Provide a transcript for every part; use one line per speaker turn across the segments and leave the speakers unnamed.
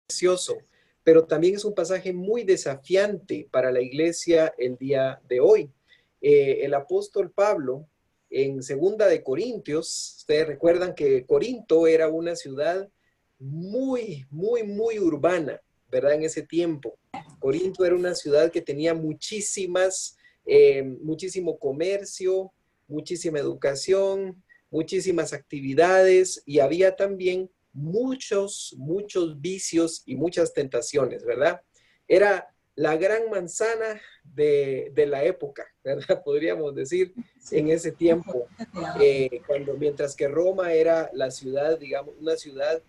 precioso, pero también es un pasaje muy desafiante para la iglesia el día de hoy. El apóstol Pablo, en Segunda de Corintios, ustedes recuerdan que Corinto era una ciudad muy urbana, ¿verdad? En ese tiempo. Corinto era una ciudad que tenía muchísimo comercio, muchísima educación, muchísimas actividades y había también muchos vicios y muchas tentaciones, ¿verdad? Era la gran manzana de la época, ¿verdad? Podríamos decir, en ese tiempo, mientras que Roma era la ciudad, digamos, una ciudad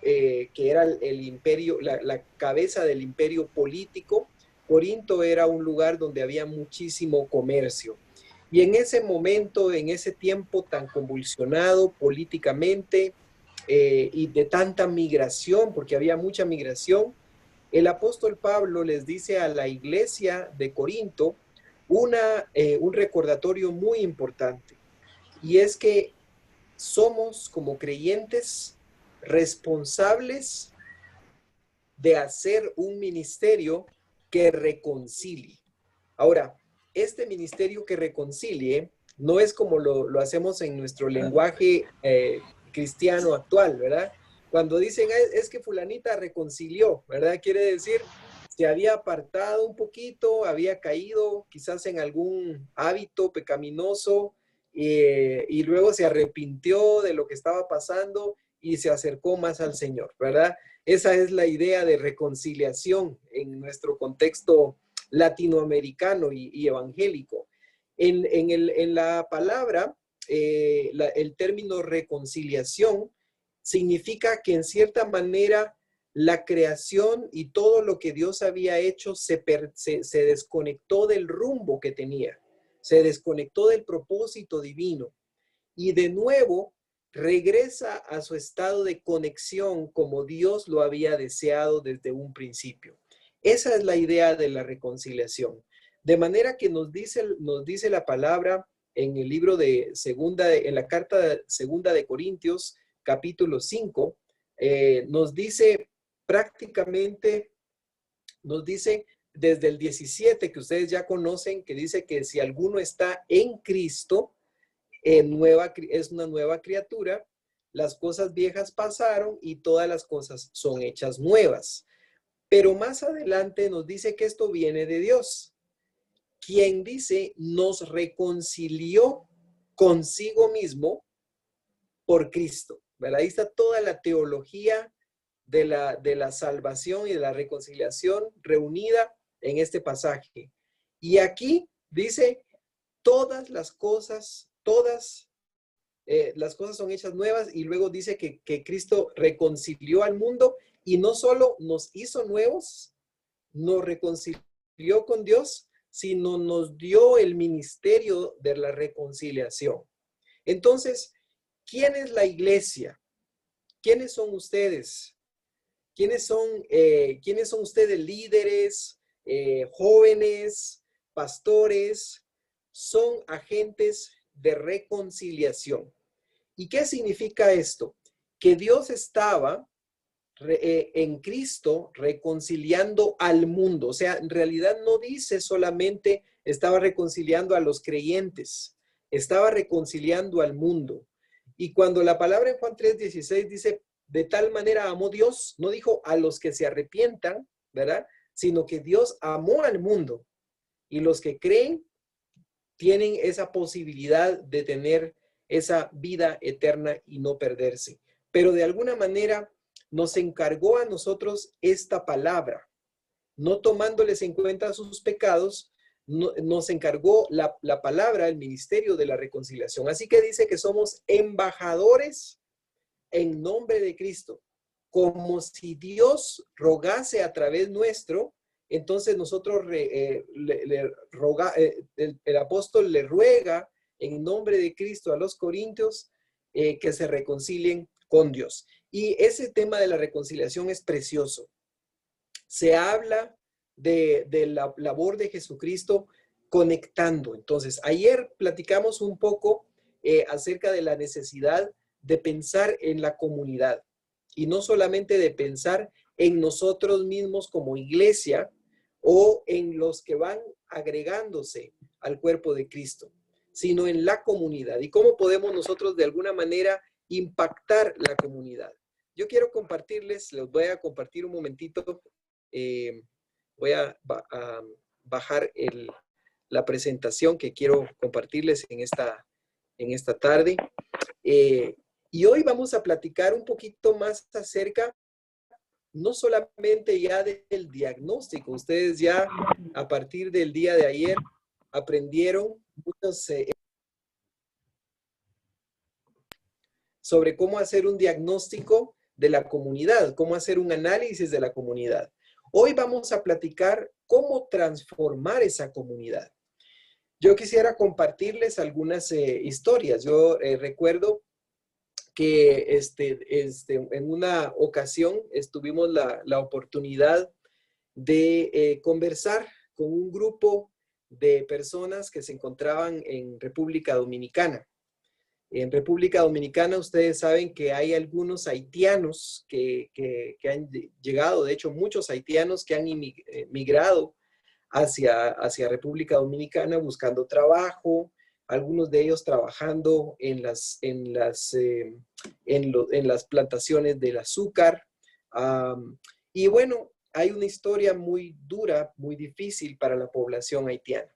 que era el imperio, la cabeza del imperio político. Corinto era un lugar donde había muchísimo comercio. Y en ese momento, en ese tiempo tan convulsionado políticamente y de tanta migración, porque había mucha migración, el apóstol Pablo les dice a la iglesia de Corinto un recordatorio muy importante, y es que somos como creyentes responsables de hacer un ministerio que reconcilie. Ahora, este ministerio que reconcilie no es como lo hacemos en nuestro lenguaje cristiano actual, ¿verdad? Cuando dicen es que fulanita reconcilió, ¿verdad? Quiere decir, se había apartado un poquito, había caído quizás en algún hábito pecaminoso y luego se arrepintió de lo que estaba pasando y se acercó más al Señor, ¿verdad? Esa es la idea de reconciliación en nuestro contexto latinoamericano y evangélico. En la palabra, el término reconciliación significa que en cierta manera la creación y todo lo que Dios había hecho se desconectó del rumbo que tenía, se desconectó del propósito divino y de nuevo regresa a su estado de conexión como Dios lo había deseado desde un principio. Esa es la idea de la reconciliación. De manera que nos dice la palabra en el libro de en la carta de segunda de Corintios, capítulo 5, nos dice prácticamente, nos dice desde el 17 que ustedes ya conocen, que dice que si alguno está en Cristo, es una nueva criatura, las cosas viejas pasaron y todas las cosas son hechas nuevas. Pero más adelante nos dice que esto viene de Dios, quien dice nos reconcilió consigo mismo por Cristo. ¿Verdad? Ahí está toda la teología de la salvación y de la reconciliación reunida en este pasaje. Y aquí dice, todas las cosas son hechas nuevas, y luego dice que Cristo reconcilió al mundo y no solo nos hizo nuevos, nos reconcilió con Dios, sino nos dio el ministerio de la reconciliación. Entonces, ¿quién es la iglesia? ¿Quiénes son ustedes? ¿Quiénes son ustedes líderes, jóvenes, pastores? Son agentes de reconciliación. ¿Y qué significa esto? Que Dios estaba en Cristo reconciliando al mundo. O sea, en realidad no dice solamente estaba reconciliando a los creyentes, estaba reconciliando al mundo. Y cuando la palabra en Juan 3:16 dice, de tal manera amó Dios, no dijo a los que se arrepientan, ¿verdad? Sino que Dios amó al mundo. Y los que creen tienen esa posibilidad de tener esa vida eterna y no perderse. Pero de alguna manera nos encargó a nosotros esta palabra, no tomándoles en cuenta sus pecados, nos encargó la palabra, el ministerio de la reconciliación. Así que dice que somos embajadores en nombre de Cristo, como si Dios rogase a través nuestro. Entonces nosotros el apóstol le ruega en nombre de Cristo a los corintios que se reconcilien con Dios. Y ese tema de la reconciliación es precioso. Se habla de la labor de Jesucristo conectando. Entonces, ayer platicamos un poco acerca de la necesidad de pensar en la comunidad y no solamente de pensar en nosotros mismos como iglesia o en los que van agregándose al cuerpo de Cristo, sino en la comunidad. ¿Y cómo podemos nosotros de alguna manera impactar la comunidad? Yo quiero compartirles, les voy a compartir un momentito, voy a bajar la presentación que quiero compartirles en esta tarde. Y hoy vamos a platicar un poquito más acerca, no solamente ya del diagnóstico. Ustedes ya a partir del día de ayer aprendieron muchos, sobre cómo hacer un diagnóstico de la comunidad, cómo hacer un análisis de la comunidad. Hoy vamos a platicar cómo transformar esa comunidad. Yo quisiera compartirles algunas historias. Yo recuerdo que en una ocasión tuvimos la oportunidad de conversar con un grupo de personas que se encontraban en República Dominicana. En República Dominicana ustedes saben que hay algunos haitianos que han llegado, de hecho muchos haitianos que han migrado hacia República Dominicana buscando trabajo, algunos de ellos trabajando en las plantaciones del azúcar. Y bueno, hay una historia muy dura, muy difícil para la población haitiana.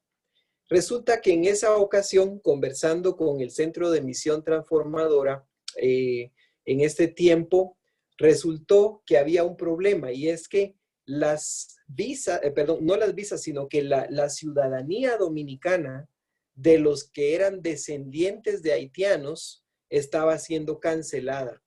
Resulta que en esa ocasión, conversando con el Centro de Misión Transformadora, en este tiempo, resultó que había un problema y es que las visas, perdón, no las visas, sino que la ciudadanía dominicana de los que eran descendientes de haitianos estaba siendo cancelada,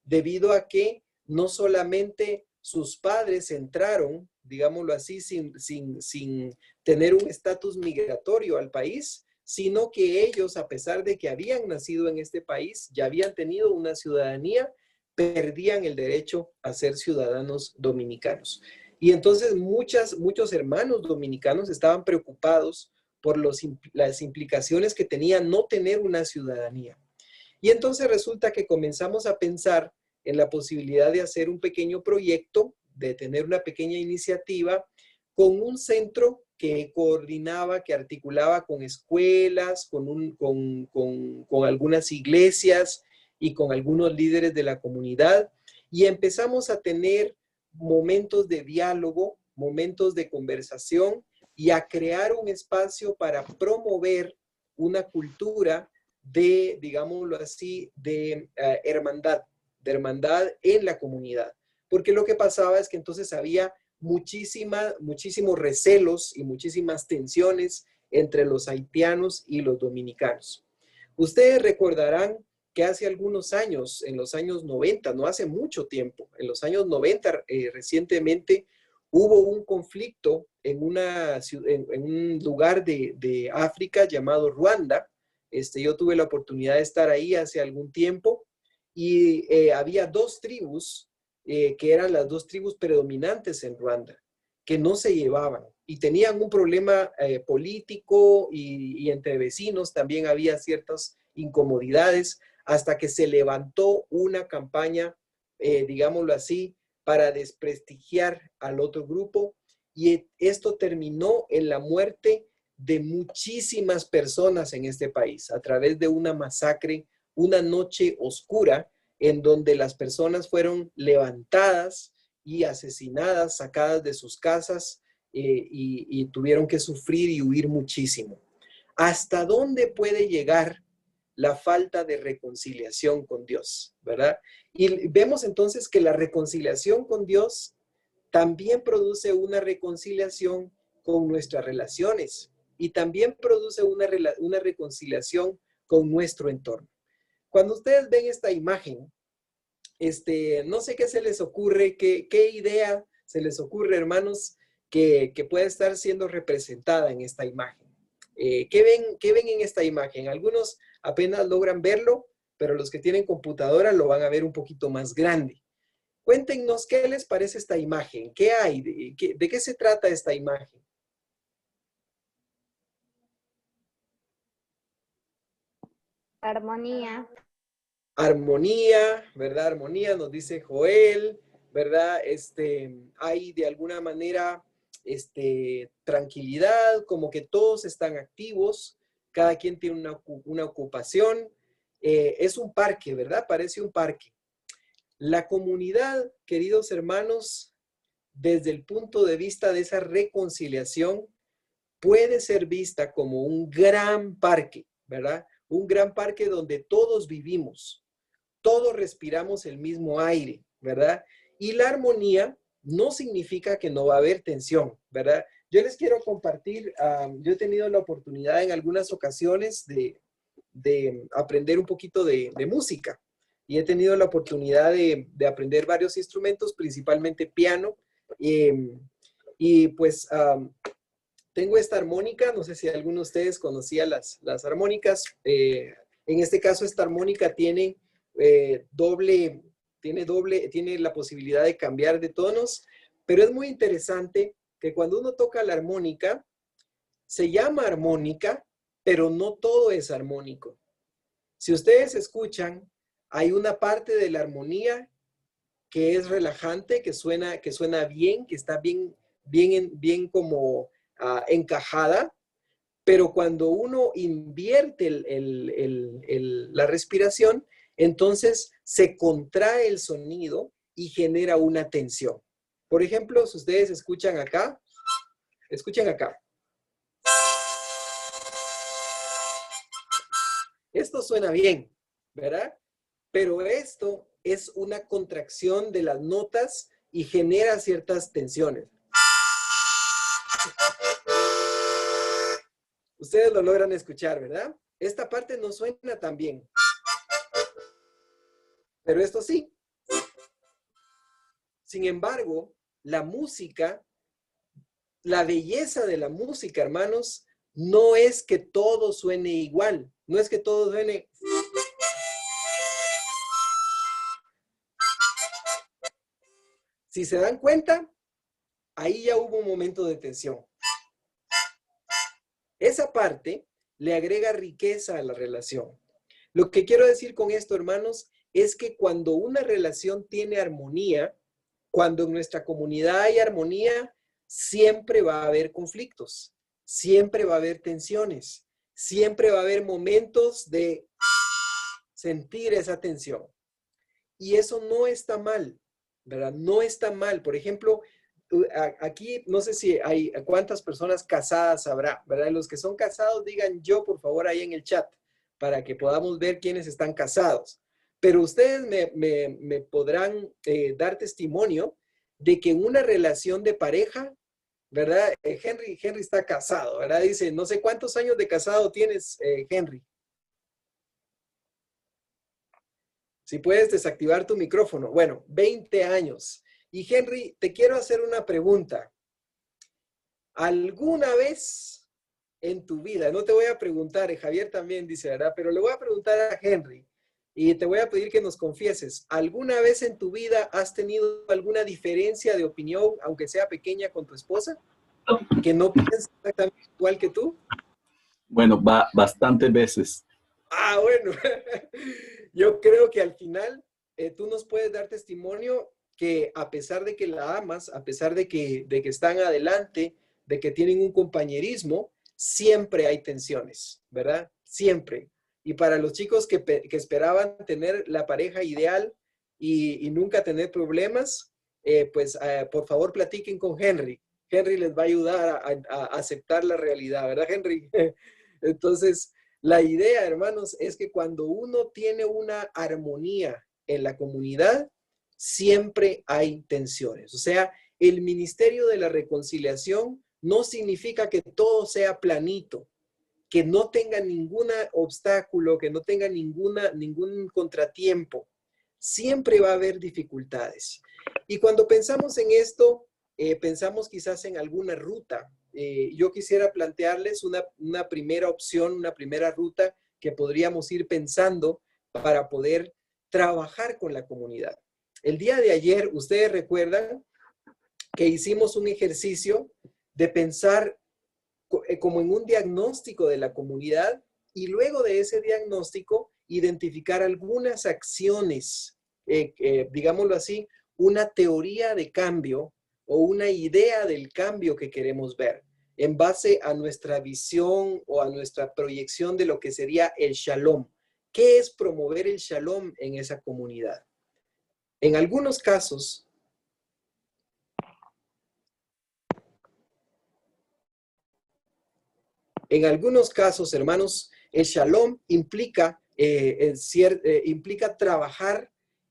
debido a que no solamente sus padres entraron, digámoslo así, sin tener un estatus migratorio al país, sino que ellos, a pesar de que habían nacido en este país, ya habían tenido una ciudadanía, perdían el derecho a ser ciudadanos dominicanos. Y entonces muchos hermanos dominicanos estaban preocupados por las implicaciones que tenía no tener una ciudadanía. Y entonces resulta que comenzamos a pensar en la posibilidad de hacer un pequeño proyecto, de tener una pequeña iniciativa con un centro que coordinaba, que articulaba con escuelas, con algunas iglesias y con algunos líderes de la comunidad. Y empezamos a tener momentos de diálogo, momentos de conversación y a crear un espacio para promover una cultura de, digámoslo así, de hermandad en la comunidad. Porque lo que pasaba es que entonces había muchísimos recelos y muchísimas tensiones entre los haitianos y los dominicanos. Ustedes recordarán que hace algunos años, en los años 90, no hace mucho tiempo, en los años 90 recientemente, hubo un conflicto en un lugar de África llamado Ruanda. Yo tuve la oportunidad de estar ahí hace algún tiempo y había dos tribus que eran las dos tribus predominantes en Ruanda, que no se llevaban y tenían un problema político y entre vecinos también había ciertas incomodidades hasta que se levantó una campaña, digámoslo así, para desprestigiar al otro grupo y esto terminó en la muerte de muchísimas personas en este país a través de una masacre, una noche oscura en donde las personas fueron levantadas y asesinadas, sacadas de sus casas y tuvieron que sufrir y huir muchísimo. ¿Hasta dónde puede llegar la falta de reconciliación con Dios, verdad? Y vemos entonces que la reconciliación con Dios también produce una reconciliación con nuestras relaciones y también produce una reconciliación con nuestro entorno. Cuando ustedes ven esta imagen, no sé qué se les ocurre, qué idea se les ocurre, hermanos, que puede estar siendo representada en esta imagen. ¿Qué ven en esta imagen? Algunos apenas logran verlo, pero los que tienen computadora lo van a ver un poquito más grande. Cuéntenos qué les parece esta imagen, qué hay, de qué se trata esta imagen.
Armonía.
Armonía, ¿verdad? Armonía, nos dice Joel, ¿verdad? Hay de alguna manera tranquilidad, como que todos están activos, cada quien tiene una ocupación. Es un parque, ¿verdad? Parece un parque. La comunidad, queridos hermanos, desde el punto de vista de esa reconciliación, puede ser vista como un gran parque, ¿verdad? Un gran parque donde todos vivimos, todos respiramos el mismo aire, ¿verdad? Y la armonía no significa que no va a haber tensión, ¿verdad? Yo les quiero compartir, yo he tenido la oportunidad en algunas ocasiones de aprender un poquito de música y he tenido la oportunidad de aprender varios instrumentos, principalmente piano, y pues tengo esta armónica, no sé si alguno de ustedes conocía las armónicas. En este caso, esta armónica tiene tiene la posibilidad de cambiar de tonos, pero es muy interesante que cuando uno toca la armónica, se llama armónica, pero no todo es armónico. Si ustedes escuchan, hay una parte de la armonía que es relajante, que suena bien, que está bien como encajada, pero cuando uno invierte la respiración, entonces se contrae el sonido y genera una tensión. Por ejemplo, si ustedes escuchan acá, escuchen acá. Esto suena bien, ¿verdad? Pero esto es una contracción de las notas y genera ciertas tensiones. Ustedes lo logran escuchar, ¿verdad? Esta parte no suena tan bien. Pero esto sí. Sin embargo, la música, la belleza de la música, hermanos, no es que todo suene igual. No es que todo suene... Si se dan cuenta, ahí ya hubo un momento de tensión. Esa parte le agrega riqueza a la relación. Lo que quiero decir con esto, hermanos, es que cuando una relación tiene armonía, cuando en nuestra comunidad hay armonía, siempre va a haber conflictos, siempre va a haber tensiones, siempre va a haber momentos de sentir esa tensión. Y eso no está mal, ¿verdad? No está mal. Por ejemplo, aquí no sé si hay cuántas personas casadas habrá, ¿verdad? Los que son casados digan yo, por favor, ahí en el chat, para que podamos ver quiénes están casados. Pero ustedes me podrán dar testimonio de que en una relación de pareja, ¿verdad? Henry está casado, ¿verdad? Dice, no sé cuántos años de casado tienes, Henry. Si puedes desactivar tu micrófono. Bueno, 20 años. Y Henry, te quiero hacer una pregunta. ¿Alguna vez en tu vida, no te voy a preguntar, Javier también dice, ¿verdad? Pero le voy a preguntar a Henry y te voy a pedir que nos confieses, ¿alguna vez en tu vida has tenido alguna diferencia de opinión, aunque sea pequeña, con tu esposa? ¿Que no piensa exactamente igual que tú?
Bueno, bastantes veces.
Ah, bueno. Yo creo que al final tú nos puedes dar testimonio que a pesar de que la amas, a pesar de que están adelante, de que tienen un compañerismo, siempre hay tensiones, ¿verdad? Siempre. Y para los chicos que esperaban tener la pareja ideal y nunca tener problemas, pues por favor platiquen con Henry. Henry les va a ayudar a aceptar la realidad, ¿verdad, Henry? Entonces, la idea, hermanos, es que cuando uno tiene una armonía en la comunidad, siempre hay tensiones. O sea, el ministerio de la reconciliación no significa que todo sea planito, que no tenga ningún obstáculo, que no tenga ningún contratiempo. Siempre va a haber dificultades. Y cuando pensamos en esto, pensamos quizás en alguna ruta. Yo quisiera plantearles una primera opción, una primera ruta que podríamos ir pensando para poder trabajar con la comunidad. El día de ayer, ustedes recuerdan que hicimos un ejercicio de pensar como en un diagnóstico de la comunidad y luego de ese diagnóstico identificar algunas acciones, digámoslo así, una teoría de cambio o una idea del cambio que queremos ver en base a nuestra visión o a nuestra proyección de lo que sería el shalom. ¿Qué es promover el shalom en esa comunidad? En algunos casos, hermanos, el shalom implica, implica trabajar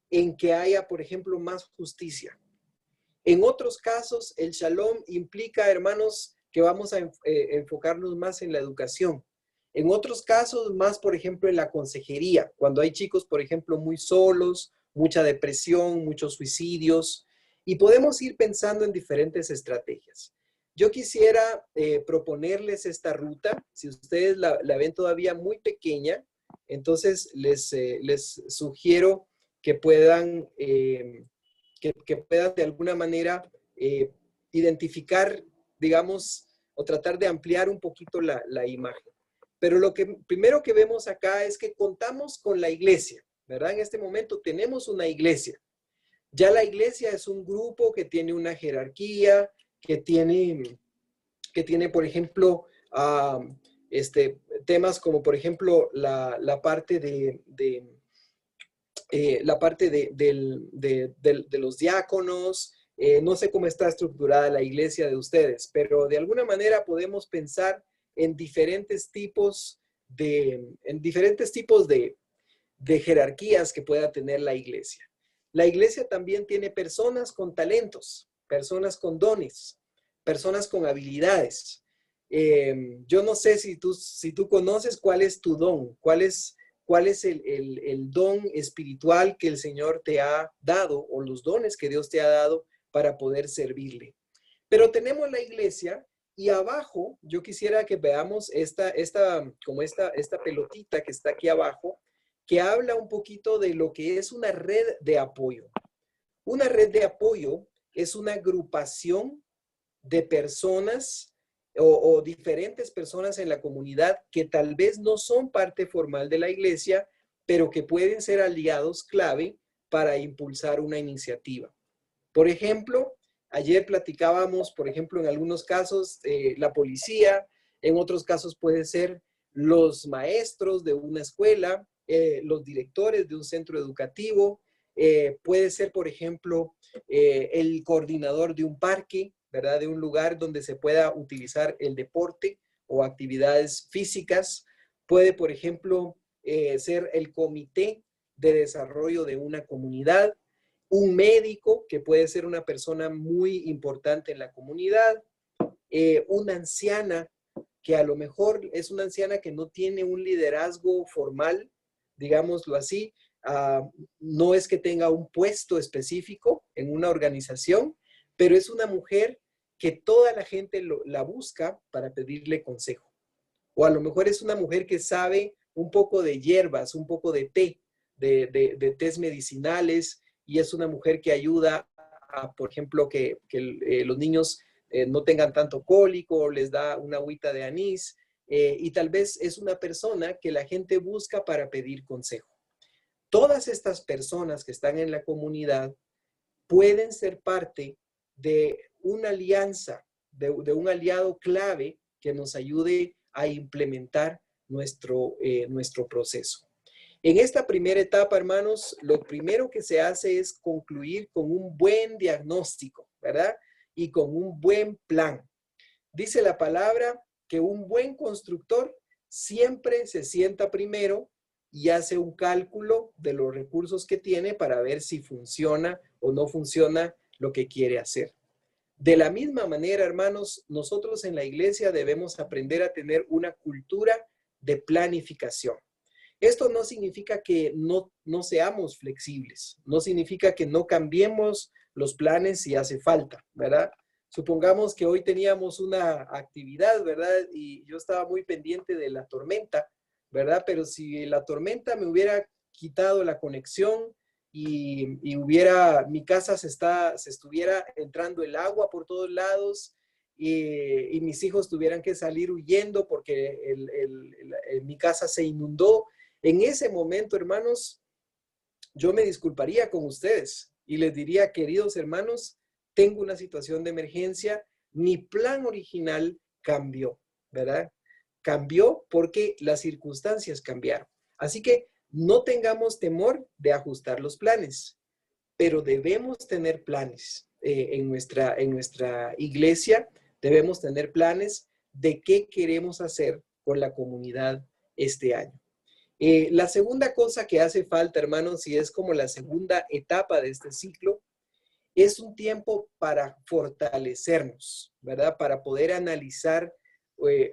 en que haya, por ejemplo, más justicia. En otros casos, el shalom implica, hermanos, que vamos a enfocarnos más en la educación. En otros casos, más, por ejemplo, en la consejería, cuando hay chicos, por ejemplo, muy solos, mucha depresión, muchos suicidios, y podemos ir pensando en diferentes estrategias. Yo quisiera proponerles esta ruta. Si ustedes la ven todavía muy pequeña, entonces les sugiero que puedan, que puedan de alguna manera identificar, digamos, o tratar de ampliar un poquito la imagen. Pero lo que primero que vemos acá es que contamos con la iglesia, ¿verdad? En este momento tenemos una iglesia. Ya la iglesia es un grupo que tiene una jerarquía, que tiene, por ejemplo, temas como, por ejemplo, la parte de los diáconos. No sé cómo está estructurada la iglesia de ustedes, pero de alguna manera podemos pensar en diferentes tipos de jerarquías que pueda tener la iglesia. La iglesia también tiene personas con talentos, personas con dones, personas con habilidades. Yo no sé si tú conoces cuál es tu don, cuál es el don espiritual que el Señor te ha dado o los dones que Dios te ha dado para poder servirle. Pero tenemos la iglesia y abajo yo quisiera que veamos esta pelotita que está aquí abajo, que habla un poquito de lo que es una red de apoyo. Una red de apoyo es una agrupación de personas o diferentes personas en la comunidad que tal vez no son parte formal de la iglesia, pero que pueden ser aliados clave para impulsar una iniciativa. Por ejemplo, ayer platicábamos, por ejemplo, en algunos casos, la policía, en otros casos puede ser los maestros de una escuela, los directores de un centro educativo, puede ser, por ejemplo, el coordinador de un parque, ¿verdad? De un lugar donde se pueda utilizar el deporte o actividades físicas. Puede, por ejemplo, ser el comité de desarrollo de una comunidad, un médico, que puede ser una persona muy importante en la comunidad, una anciana, que a lo mejor es una anciana que no tiene un liderazgo formal, digámoslo así, no es que tenga un puesto específico en una organización, pero es una mujer que toda la gente la busca para pedirle consejo. O a lo mejor es una mujer que sabe un poco de hierbas, un poco de té, de tés medicinales, y es una mujer que ayuda a, por ejemplo, que los niños no tengan tanto cólico, les da una agüita de anís, y tal vez es una persona que la gente busca para pedir consejo. Todas estas personas que están en la comunidad pueden ser parte de una alianza, de un aliado clave que nos ayude a implementar nuestro proceso. En esta primera etapa, hermanos, lo primero que se hace es concluir con un buen diagnóstico, ¿verdad? Y con un buen plan. Dice la palabra que un buen constructor siempre se sienta primero y hace un cálculo de los recursos que tiene para ver si funciona o no funciona lo que quiere hacer. De la misma manera, hermanos, nosotros en la iglesia debemos aprender a tener una cultura de planificación. Esto no significa que no seamos flexibles, no significa que no cambiemos los planes si hace falta, ¿verdad? Supongamos que hoy teníamos una actividad, ¿verdad? Y yo estaba muy pendiente de la tormenta, ¿verdad? Pero si la tormenta me hubiera quitado la conexión y mi casa se estuviera entrando el agua por todos lados y mis hijos tuvieran que salir huyendo porque mi casa se inundó, en ese momento, hermanos, yo me disculparía con ustedes, y les diría, queridos hermanos, tengo una situación de emergencia, mi plan original cambió, ¿verdad? Cambió porque las circunstancias cambiaron. Así que no tengamos temor de ajustar los planes, pero debemos tener planes en nuestra iglesia, debemos tener planes de qué queremos hacer con la comunidad este año. La segunda cosa que hace falta, hermanos, y es como la segunda etapa de este ciclo, es un tiempo para fortalecernos, ¿verdad? Para poder analizar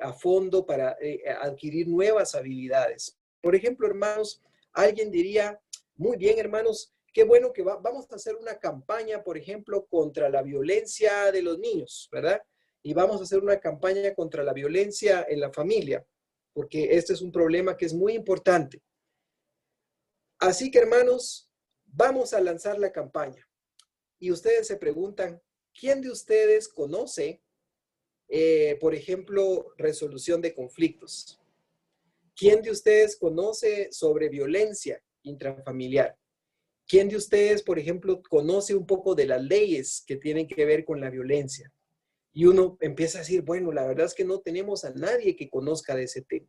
a fondo, para adquirir nuevas habilidades. Por ejemplo, hermanos, alguien diría, muy bien, hermanos, qué bueno que vamos a hacer una campaña, por ejemplo, contra la violencia de los niños, ¿verdad? Y vamos a hacer una campaña contra la violencia en la familia, porque este es un problema que es muy importante. Así que, hermanos, vamos a lanzar la campaña. Y ustedes se preguntan, ¿quién de ustedes conoce, por ejemplo, resolución de conflictos? ¿Quién de ustedes conoce sobre violencia intrafamiliar? ¿Quién de ustedes, por ejemplo, conoce un poco de las leyes que tienen que ver con la violencia? Y uno empieza a decir, bueno, la verdad es que no tenemos a nadie que conozca de ese tema.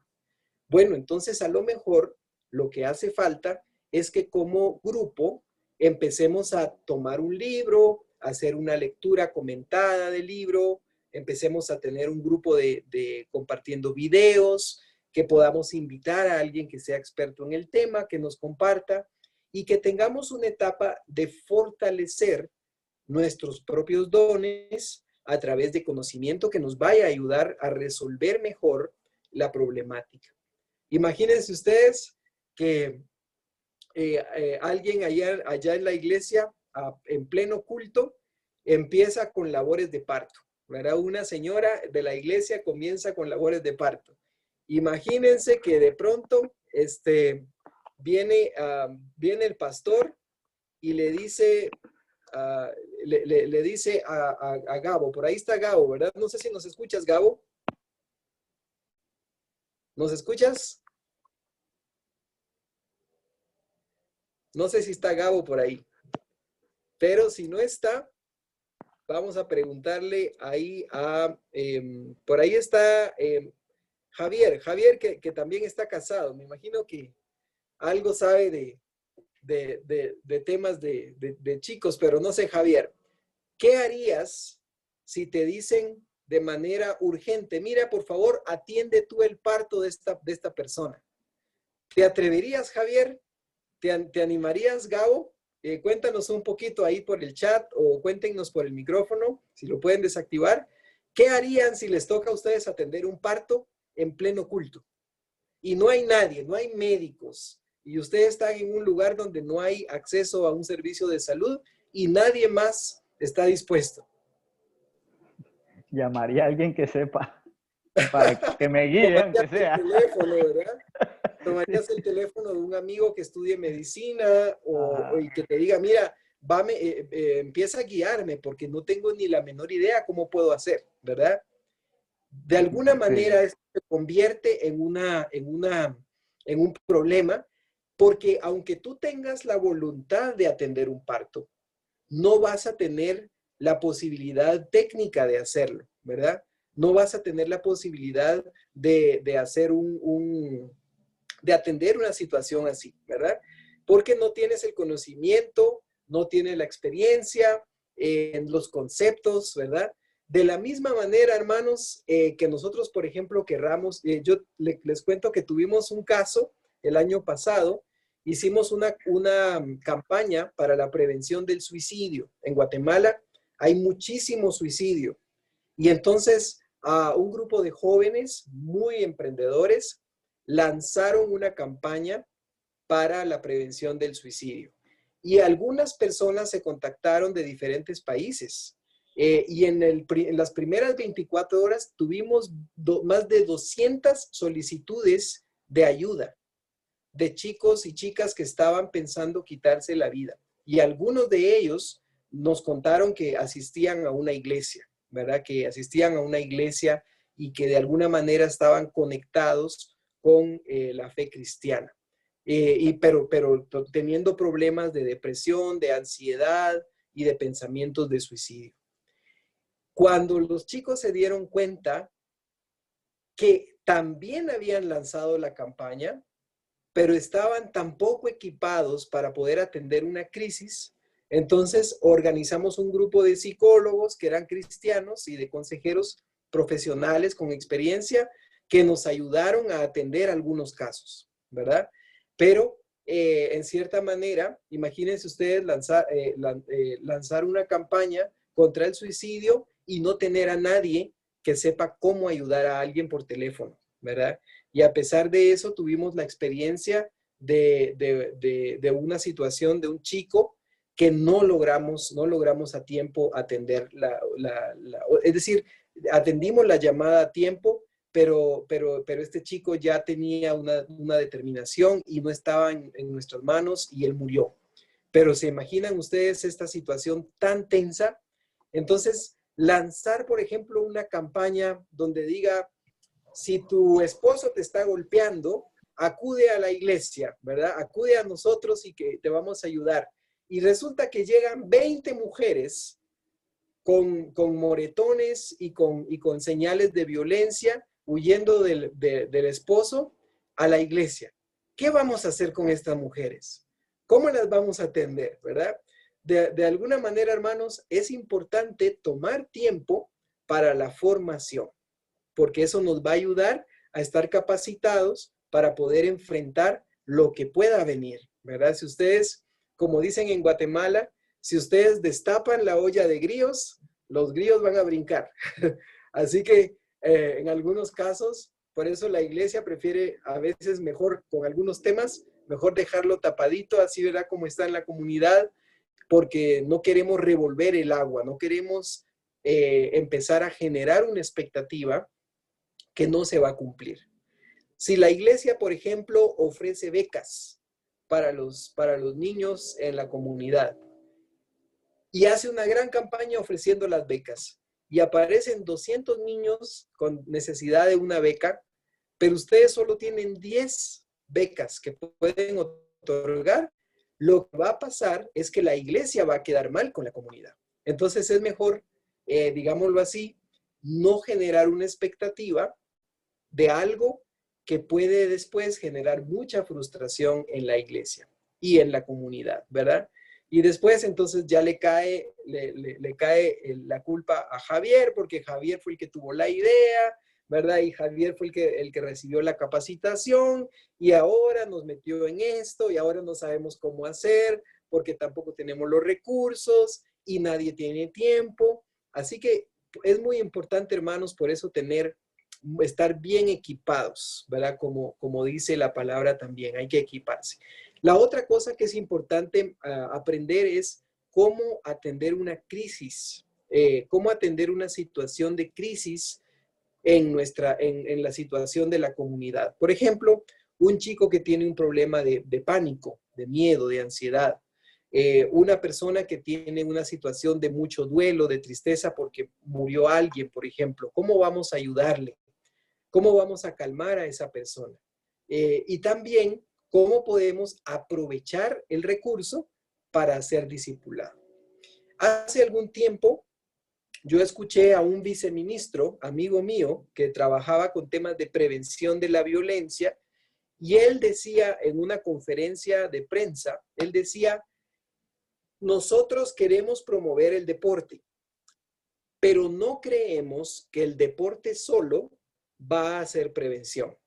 Bueno, entonces a lo mejor lo que hace falta es que como grupo empecemos a tomar un libro, a hacer una lectura comentada del libro, empecemos a tener un grupo de compartiendo videos, que podamos invitar a alguien que sea experto en el tema, que nos comparta y que tengamos una etapa de fortalecer nuestros propios dones a través de conocimiento que nos vaya a ayudar a resolver mejor la problemática. Imagínense ustedes que alguien allá en la iglesia, en pleno culto, empieza con labores de parto, ¿verdad? Una señora de la iglesia comienza con labores de parto. Imagínense que de pronto viene el pastor y le dice, le dice a Gabo, por ahí está Gabo, ¿verdad? No sé si nos escuchas, Gabo. ¿Nos escuchas? No sé si está Gabo por ahí, pero si no está, vamos a preguntarle ahí por ahí está Javier que también está casado. Me imagino que algo sabe de temas de chicos, pero no sé, Javier, ¿qué harías si te dicen de manera urgente, mira, por favor, atiende tú el parto de esta persona? ¿Te atreverías, Javier? ¿Te animarías, Gabo? Cuéntanos un poquito ahí por el chat o cuéntenos por el micrófono, si lo pueden desactivar. ¿Qué harían si les toca a ustedes atender un parto en pleno culto? Y no hay nadie, no hay médicos, y ustedes están en un lugar donde no hay acceso a un servicio de salud y nadie más está dispuesto.
Llamaría a alguien que sepa para que me guíe, aunque sea.
El teléfono, ¿verdad? Tomarías el teléfono de un amigo que estudie medicina y que te diga, mira, empieza a guiarme porque no tengo ni la menor idea cómo puedo hacer, ¿verdad? De alguna manera esto se convierte en un problema porque aunque tú tengas la voluntad de atender un parto, no vas a tener la posibilidad técnica de hacerlo, ¿verdad? No vas a tener la posibilidad de hacer de atender una situación así, ¿verdad? Porque no tienes el conocimiento, no tienes la experiencia en los conceptos, ¿verdad? De la misma manera, hermanos, que nosotros, por ejemplo, querramos, yo les cuento que tuvimos un caso el año pasado, hicimos una campaña para la prevención del suicidio. En Guatemala hay muchísimo suicidio. Y entonces, un grupo de jóvenes muy emprendedores lanzaron una campaña para la prevención del suicidio. Y algunas personas se contactaron de diferentes países. Y en las primeras 24 horas tuvimos más de 200 solicitudes de ayuda de chicos y chicas que estaban pensando quitarse la vida. Y algunos de ellos nos contaron que asistían a una iglesia, ¿verdad? Que asistían a una iglesia y que de alguna manera estaban conectados con la fe cristiana. pero teniendo problemas de depresión, de ansiedad y de pensamientos de suicidio. Cuando los chicos se dieron cuenta que también habían lanzado la campaña, pero estaban tan poco equipados para poder atender una crisis, entonces organizamos un grupo de psicólogos que eran cristianos y de consejeros profesionales con experiencia que nos ayudaron a atender algunos casos, ¿verdad? Pero en cierta manera, imagínense ustedes lanzar una campaña contra el suicidio y no tener a nadie que sepa cómo ayudar a alguien por teléfono, ¿verdad? Y a pesar de eso, tuvimos la experiencia de una situación de un chico que no logramos a tiempo atender es decir, atendimos la llamada a tiempo, pero este chico ya tenía una determinación y no estaba en nuestras manos y él murió. Pero ¿se imaginan ustedes esta situación tan tensa? Entonces, lanzar, por ejemplo, una campaña donde diga, si tu esposo te está golpeando, acude a la iglesia, ¿verdad? Acude a nosotros y que te vamos a ayudar. Y resulta que llegan 20 mujeres con moretones y con señales de violencia, huyendo del esposo a la iglesia. ¿Qué vamos a hacer con estas mujeres? ¿Cómo las vamos a atender, verdad? De alguna manera, hermanos, es importante tomar tiempo para la formación, porque eso nos va a ayudar a estar capacitados para poder enfrentar lo que pueda venir, ¿verdad? Si ustedes, como dicen en Guatemala, si ustedes destapan la olla de grillos, los grillos van a brincar. Así que en algunos casos, por eso la iglesia prefiere a veces mejor, con algunos temas, mejor dejarlo tapadito, así verá cómo está en la comunidad, porque no queremos revolver el agua, no queremos empezar a generar una expectativa que no se va a cumplir. Si la iglesia, por ejemplo, ofrece becas para los niños en la comunidad y hace una gran campaña ofreciendo las becas y aparecen 200 niños con necesidad de una beca, pero ustedes solo tienen 10 becas que pueden otorgar, lo que va a pasar es que la iglesia va a quedar mal con la comunidad. Entonces es mejor, digámoslo así, no generar una expectativa de algo que puede después generar mucha frustración en la iglesia y en la comunidad, ¿verdad? Y después entonces ya le cae la culpa a Javier, porque Javier fue el que tuvo la idea, ¿verdad? Y Javier fue el que recibió la capacitación y ahora nos metió en esto y ahora no sabemos cómo hacer porque tampoco tenemos los recursos y nadie tiene tiempo. Así que es muy importante, hermanos, por eso estar bien equipados, ¿verdad? Como dice la palabra también, hay que equiparse. La otra cosa que es importante aprender es cómo atender una crisis, cómo atender una situación de crisis en la situación de la comunidad. Por ejemplo, un chico que tiene un problema de pánico, de miedo, de ansiedad, una persona que tiene una situación de mucho duelo, de tristeza porque murió alguien, por ejemplo, ¿cómo vamos a ayudarle? ¿Cómo vamos a calmar a esa persona? Y también, ¿cómo podemos aprovechar el recurso para ser discipulado? Hace algún tiempo, yo escuché a un viceministro, amigo mío, que trabajaba con temas de prevención de la violencia, y él decía en una conferencia de prensa, él decía, nosotros queremos promover el deporte, pero no creemos que el deporte solo va a hacer prevención.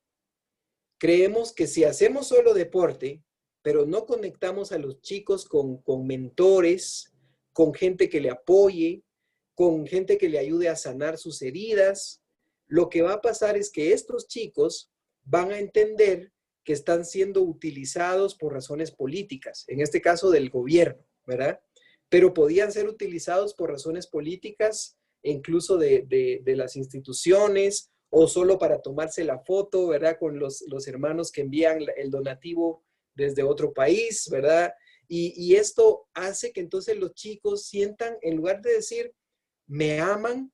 Creemos que si hacemos solo deporte, pero no conectamos a los chicos con mentores, con gente que le apoye, con gente que le ayude a sanar sus heridas, lo que va a pasar es que estos chicos van a entender que están siendo utilizados por razones políticas, en este caso del gobierno, ¿verdad? Pero podían ser utilizados por razones políticas, incluso de las instituciones, o solo para tomarse la foto, ¿verdad? Con los hermanos que envían el donativo desde otro país, ¿verdad? Y esto hace que entonces los chicos sientan, en lugar de decir, me aman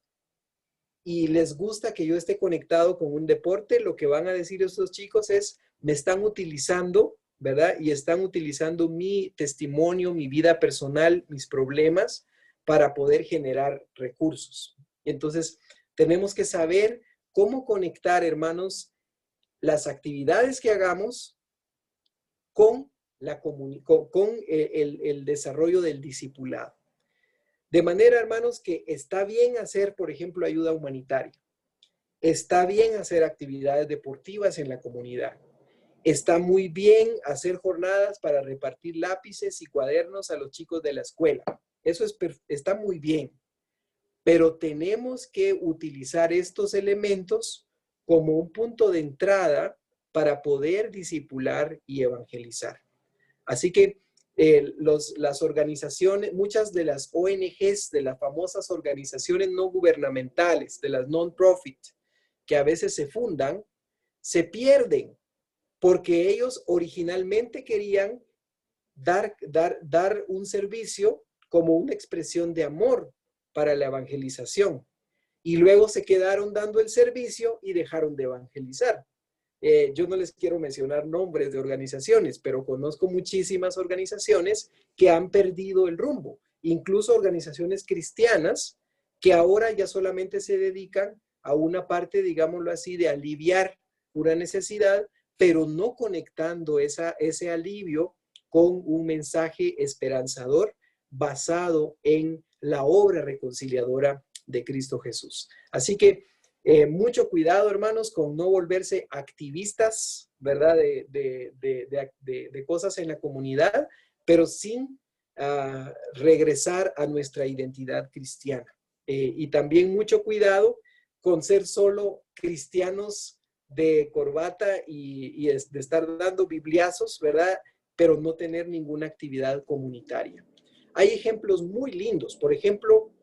y les gusta que yo esté conectado con un deporte, lo que van a decir estos chicos es, me están utilizando, ¿verdad? Y están utilizando mi testimonio, mi vida personal, mis problemas para poder generar recursos. Entonces, tenemos que saber cómo conectar, hermanos, las actividades que hagamos con el desarrollo del discipulado. De manera, hermanos, que está bien hacer, por ejemplo, ayuda humanitaria. Está bien hacer actividades deportivas en la comunidad. Está muy bien hacer jornadas para repartir lápices y cuadernos a los chicos de la escuela. Eso está muy bien. Pero tenemos que utilizar estos elementos como un punto de entrada para poder discipular y evangelizar. Así que las organizaciones, muchas de las ONGs, de las famosas organizaciones no gubernamentales, de las non-profit, que a veces se fundan, se pierden porque ellos originalmente querían dar un servicio como una expresión de amor para la evangelización. Y luego se quedaron dando el servicio y dejaron de evangelizar. Yo no les quiero mencionar nombres de organizaciones, pero conozco muchísimas organizaciones que han perdido el rumbo, incluso organizaciones cristianas que ahora ya solamente se dedican a una parte, digámoslo así, de aliviar una necesidad, pero no conectando ese alivio con un mensaje esperanzador basado en la obra reconciliadora de Cristo Jesús. Así que mucho cuidado, hermanos, con no volverse activistas, ¿verdad? De cosas en la comunidad, pero sin regresar a nuestra identidad cristiana. Y también mucho cuidado con ser solo cristianos de corbata y de estar dando bibliazos, ¿verdad? Pero no tener ninguna actividad comunitaria. Hay ejemplos muy lindos. Por ejemplo,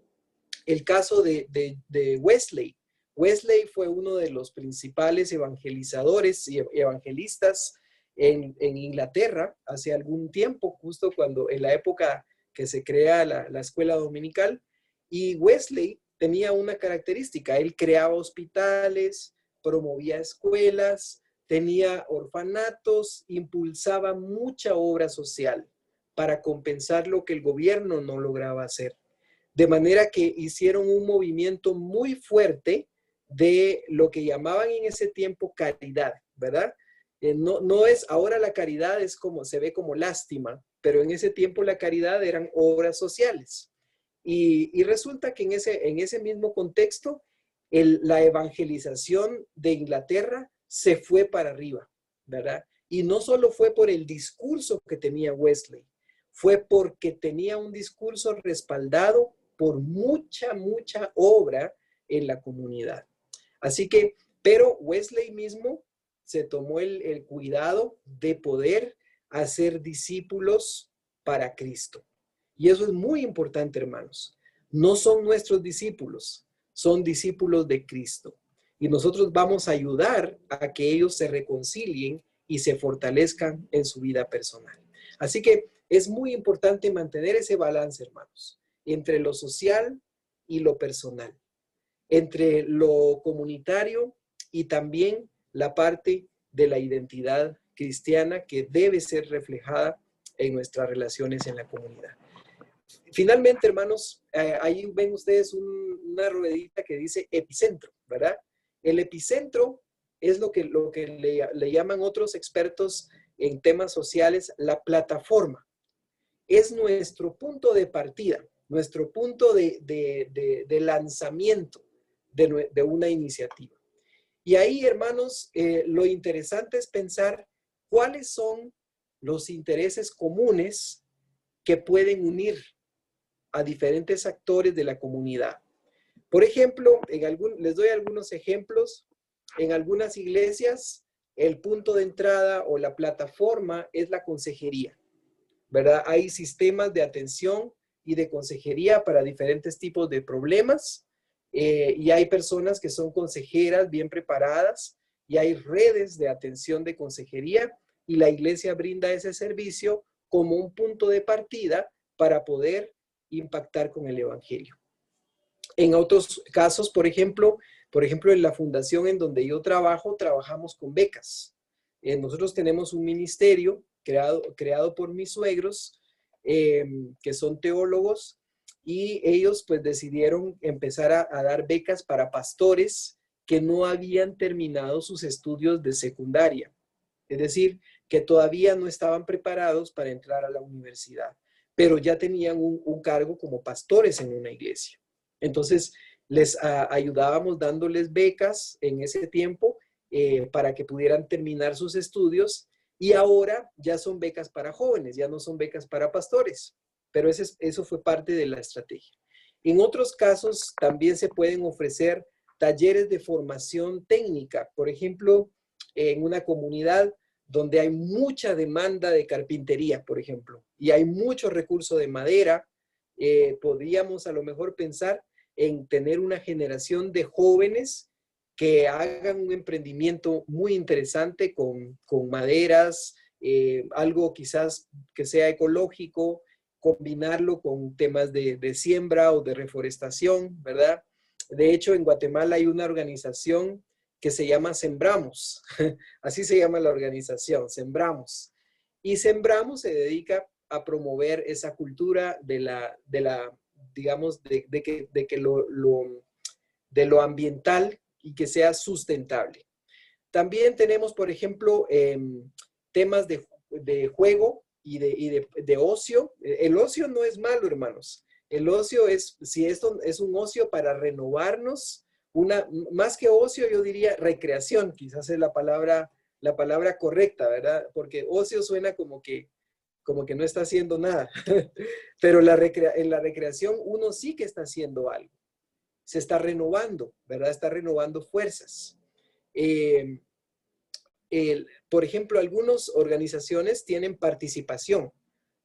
el caso de Wesley. Wesley fue uno de los principales evangelizadores y evangelistas en Inglaterra hace algún tiempo, justo en la época que se crea la escuela dominical. Y Wesley tenía una característica: él creaba hospitales, promovía escuelas, tenía orfanatos, impulsaba mucha obra social para compensar lo que el gobierno no lograba hacer. De manera que hicieron un movimiento muy fuerte de lo que llamaban en ese tiempo caridad, ¿verdad? No es, ahora la caridad se ve como lástima, pero en ese tiempo la caridad eran obras sociales. Y resulta que en ese mismo contexto, la evangelización de Inglaterra se fue para arriba, ¿verdad? Y no solo fue por el discurso que tenía Wesley, fue porque tenía un discurso respaldado por mucha obra en la comunidad. Así que, pero Wesley mismo se tomó el cuidado de poder hacer discípulos para Cristo. Y eso es muy importante, hermanos. No son nuestros discípulos, son discípulos de Cristo. Y nosotros vamos a ayudar a que ellos se reconcilien y se fortalezcan en su vida personal. Así que es muy importante mantener ese balance, hermanos, entre lo social y lo personal, entre lo comunitario y también la parte de la identidad cristiana que debe ser reflejada en nuestras relaciones en la comunidad. Finalmente, hermanos, ahí ven ustedes una ruedita que dice epicentro, ¿verdad? El epicentro es lo que le llaman otros expertos en temas sociales la plataforma. Es nuestro punto de partida, nuestro punto de lanzamiento de una iniciativa. Y ahí, hermanos, lo interesante es pensar cuáles son los intereses comunes que pueden unir a diferentes actores de la comunidad. Por ejemplo, les doy algunos ejemplos. En algunas iglesias, el punto de entrada o la plataforma es la consejería, ¿verdad? Hay sistemas de atención y de consejería para diferentes tipos de problemas, y hay personas que son consejeras bien preparadas, y hay redes de atención de consejería, y la iglesia brinda ese servicio como un punto de partida para poder impactar con el evangelio. En otros casos, por ejemplo, en la fundación en donde yo trabajo, trabajamos con becas. Nosotros tenemos un ministerio creado por mis suegros, que son teólogos, y ellos pues decidieron empezar a dar becas para pastores que no habían terminado sus estudios de secundaria. Es decir, que todavía no estaban preparados para entrar a la universidad, pero ya tenían un cargo como pastores en una iglesia. Entonces, les ayudábamos dándoles becas en ese tiempo para que pudieran terminar sus estudios, y ahora ya son becas para jóvenes, ya no son becas para pastores, pero eso fue parte de la estrategia. En otros casos también se pueden ofrecer talleres de formación técnica, por ejemplo, en una comunidad donde hay mucha demanda de carpintería, por ejemplo, y hay mucho recurso de madera, podríamos a lo mejor pensar en tener una generación de jóvenes que hagan un emprendimiento muy interesante con maderas, algo quizás que sea ecológico, combinarlo con temas de siembra o de reforestación, ¿verdad? De hecho, en Guatemala hay una organización que se llama Sembramos. Así se llama la organización, Sembramos. Y Sembramos se dedica a promover esa cultura digamos, de lo ambiental y que sea sustentable. También tenemos, por ejemplo, temas de juego y de ocio. El ocio no es malo, hermanos. El ocio si esto es un ocio para renovarnos, más que ocio, yo diría recreación, quizás es la palabra correcta, ¿verdad? Porque ocio suena como que no está haciendo nada. Pero en la recreación uno sí que está haciendo algo. Se está renovando, ¿verdad? Está renovando fuerzas. Por ejemplo, algunas organizaciones tienen participación,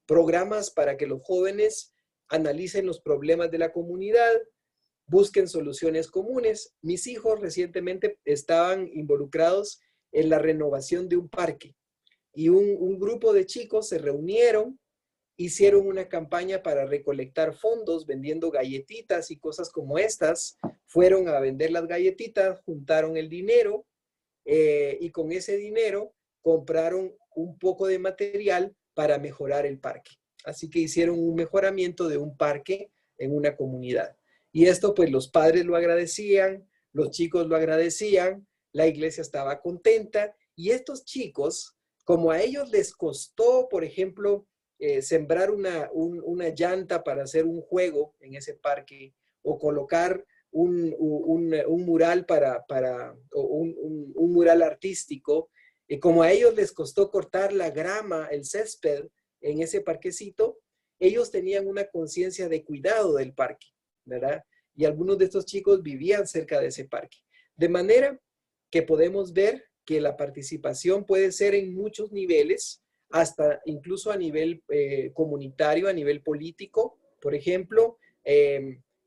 programas para que los jóvenes analicen los problemas de la comunidad, busquen soluciones comunes. Mis hijos recientemente estaban involucrados en la renovación de un parque y un grupo de chicos se reunieron, hicieron una campaña para recolectar fondos vendiendo galletitas y cosas como estas. Fueron a vender las galletitas, juntaron el dinero y con ese dinero compraron un poco de material para mejorar el parque. Así que hicieron un mejoramiento de un parque en una comunidad. Y esto pues los padres lo agradecían, los chicos lo agradecían, la iglesia estaba contenta, y estos chicos, como a ellos les costó, por ejemplo, sembrar una llanta para hacer un juego en ese parque, o colocar un mural un mural artístico, como a ellos les costó cortar la grama, el césped en ese parquecito, ellos tenían una conciencia de cuidado del parque, ¿verdad? Y algunos de estos chicos vivían cerca de ese parque. De manera que podemos ver que la participación puede ser en muchos niveles, hasta incluso a nivel comunitario, a nivel político. Por ejemplo,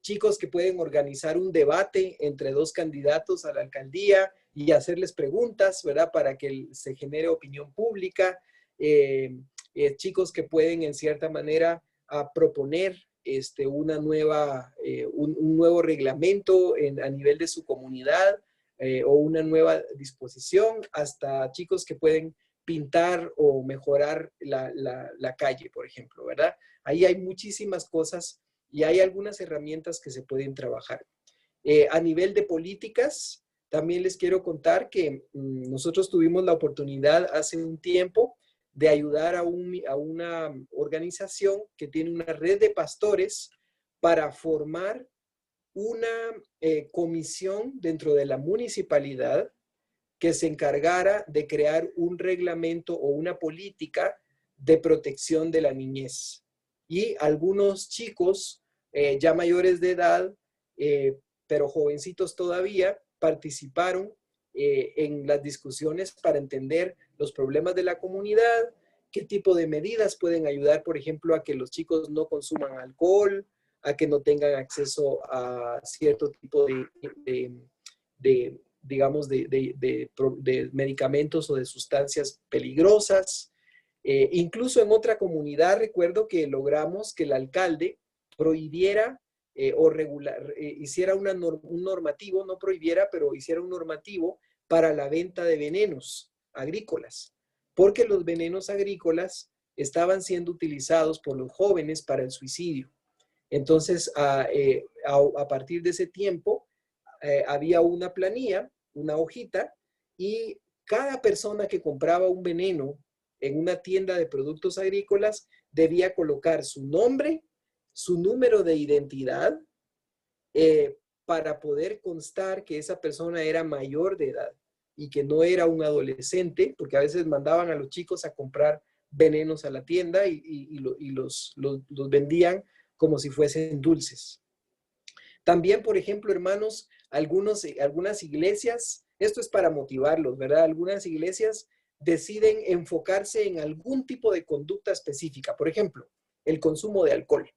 chicos que pueden organizar un debate entre dos candidatos a la alcaldía y hacerles preguntas, ¿verdad? Para que se genere opinión pública. Chicos que pueden, en cierta manera, proponer un nuevo reglamento a nivel de su comunidad, o una nueva disposición, hasta chicos que pueden pintar o mejorar la calle, por ejemplo, ¿verdad? Ahí hay muchísimas cosas y hay algunas herramientas que se pueden trabajar. A nivel de políticas, también les quiero contar que nosotros tuvimos la oportunidad hace un tiempo de ayudar a una organización que tiene una red de pastores para formar una comisión dentro de la municipalidad que se encargara de crear un reglamento o una política de protección de la niñez. Y algunos chicos ya mayores de edad, pero jovencitos todavía, participaron en las discusiones para entender los problemas de la comunidad, qué tipo de medidas pueden ayudar, por ejemplo, a que los chicos no consuman alcohol, a que no tengan acceso a cierto tipo digamos, de medicamentos o de sustancias peligrosas. Incluso en otra comunidad recuerdo que logramos que el alcalde prohibiera hiciera un normativo, no prohibiera, pero hiciera un normativo para la venta de venenos agrícolas, porque los venenos agrícolas estaban siendo utilizados por los jóvenes para el suicidio. Entonces, a partir de ese tiempo, había una planilla, una hojita, y cada persona que compraba un veneno en una tienda de productos agrícolas debía colocar su nombre, su número de identidad, para poder constar que esa persona era mayor de edad y que no era un adolescente, porque a veces mandaban a los chicos a comprar venenos a la tienda y los vendían como si fuesen dulces. También, por ejemplo, hermanos, algunas iglesias, esto es para motivarlos, ¿verdad? Algunas iglesias deciden enfocarse en algún tipo de conducta específica. Por ejemplo, el consumo de alcohol,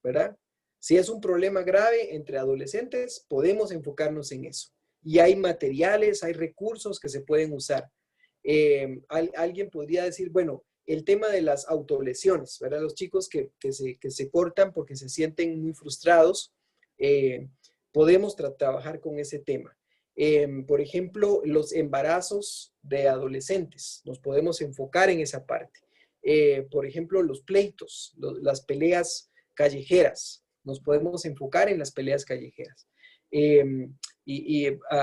¿verdad? Si es un problema grave entre adolescentes, podemos enfocarnos en eso. Y hay materiales, hay recursos que se pueden usar. Alguien podría decir, bueno, el tema de las autolesiones, ¿verdad? Los chicos que se cortan porque se sienten muy frustrados, podemos trabajar con ese tema. Por ejemplo, los embarazos de adolescentes, nos podemos enfocar en esa parte. Por ejemplo, los pleitos, las peleas callejeras, nos podemos enfocar en las peleas callejeras.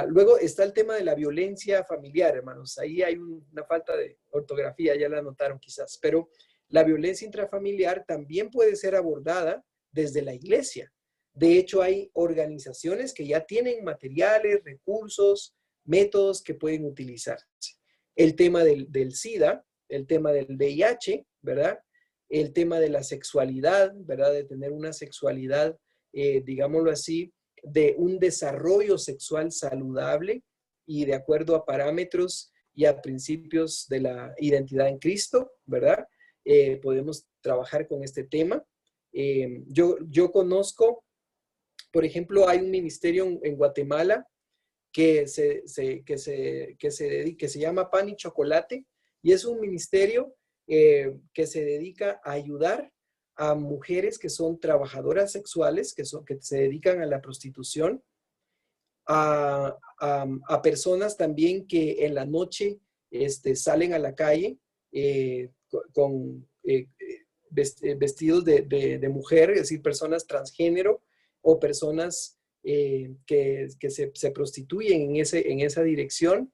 Luego está el tema de la violencia familiar, hermanos. Ahí hay una falta de ortografía, ya la notaron quizás, pero la violencia intrafamiliar también puede ser abordada desde la iglesia. De hecho, hay organizaciones que ya tienen materiales, recursos, métodos que pueden utilizarse. El tema del SIDA, el tema del VIH, ¿verdad? El tema de la sexualidad, ¿verdad? De tener una sexualidad, digámoslo así, de un desarrollo sexual saludable y de acuerdo a parámetros y a principios de la identidad en Cristo, ¿verdad? Podemos trabajar con este tema. Yo conozco, por ejemplo, hay un ministerio en Guatemala que se llama Pan y Chocolate, y es un ministerio que se dedica a ayudar a mujeres que son trabajadoras sexuales, que se dedican a la prostitución, a personas también que en la noche salen a la calle con vestidos de mujer, es decir, personas transgénero o personas que se prostituyen en esa dirección.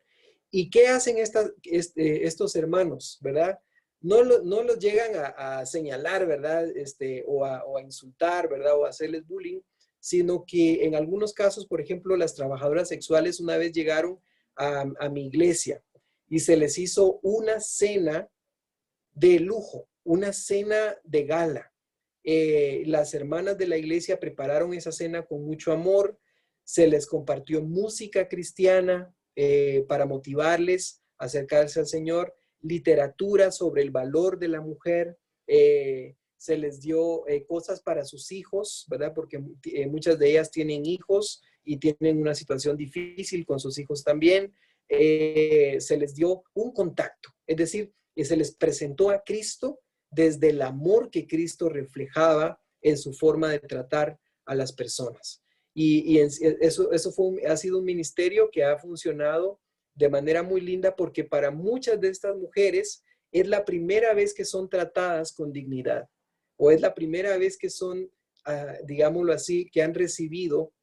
¿Y qué hacen estos hermanos, verdad? No los llegan a señalar, ¿verdad? O a insultar, ¿verdad? O a hacerles bullying, sino que en algunos casos, por ejemplo, las trabajadoras sexuales una vez llegaron a mi iglesia y se les hizo una cena de lujo, una cena de gala. Las hermanas de la iglesia prepararon esa cena con mucho amor, se les compartió música cristiana para motivarles a acercarse al Señor, literatura sobre el valor de la mujer, se les dio cosas para sus hijos, ¿verdad? Porque muchas de ellas tienen hijos y tienen una situación difícil con sus hijos también. Se les dio un contacto, es decir, se les presentó a Cristo desde el amor que Cristo reflejaba en su forma de tratar a las personas. Y eso ha sido un ministerio que ha funcionado de manera muy linda porque para muchas de estas mujeres es la primera vez que son tratadas con dignidad o es la primera vez que son, digámoslo así, que han recibido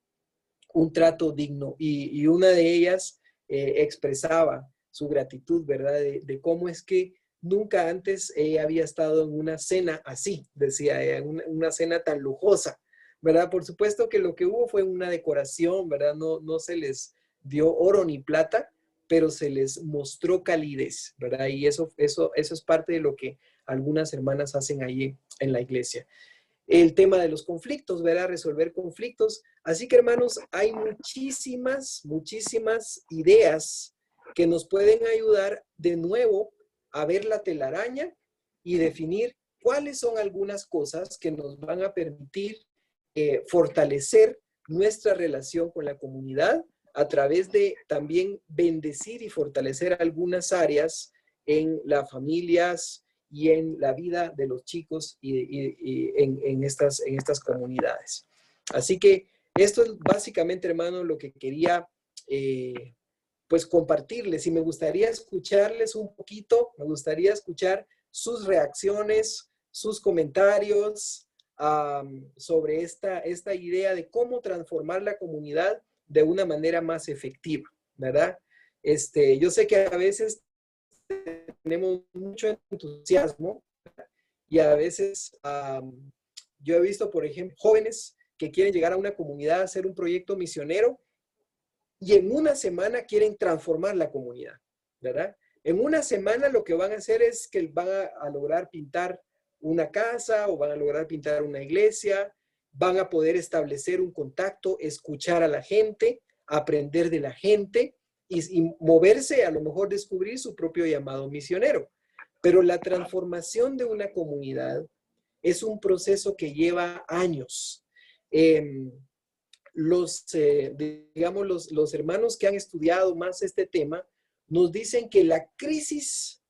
un trato digno. Y una de ellas expresaba su gratitud, ¿verdad? De cómo es que nunca antes ella había estado en una cena así, decía ella, una cena tan lujosa, ¿verdad? Por supuesto que lo que hubo fue una decoración, ¿verdad? No se les dio oro ni plata, pero se les mostró calidez, ¿verdad? Y eso es parte de lo que algunas hermanas hacen allí en la iglesia. El tema de los conflictos, ¿verdad? Resolver conflictos. Así que, hermanos, hay muchísimas ideas que nos pueden ayudar de nuevo a ver la telaraña y definir cuáles son algunas cosas que nos van a permitir fortalecer nuestra relación con la comunidad a través de también bendecir y fortalecer algunas áreas en las familias y en la vida de los chicos y en estas comunidades. Así que esto es básicamente, hermano, lo que quería pues compartirles y me gustaría escucharles un poquito, me gustaría escuchar sus reacciones, sus comentarios sobre esta idea de cómo transformar la comunidad de una manera más efectiva, ¿verdad? Yo sé que a veces tenemos mucho entusiasmo y a veces yo he visto, por ejemplo, jóvenes que quieren llegar a una comunidad a hacer un proyecto misionero y en una semana quieren transformar la comunidad, ¿verdad? En una semana lo que van a hacer es que van a lograr pintar una casa o van a lograr pintar una iglesia, van a poder establecer un contacto, escuchar a la gente, aprender de la gente y moverse, a lo mejor descubrir su propio llamado misionero. Pero la transformación de una comunidad es un proceso que lleva años. Digamos, los hermanos que han estudiado más este tema nos dicen que la crisis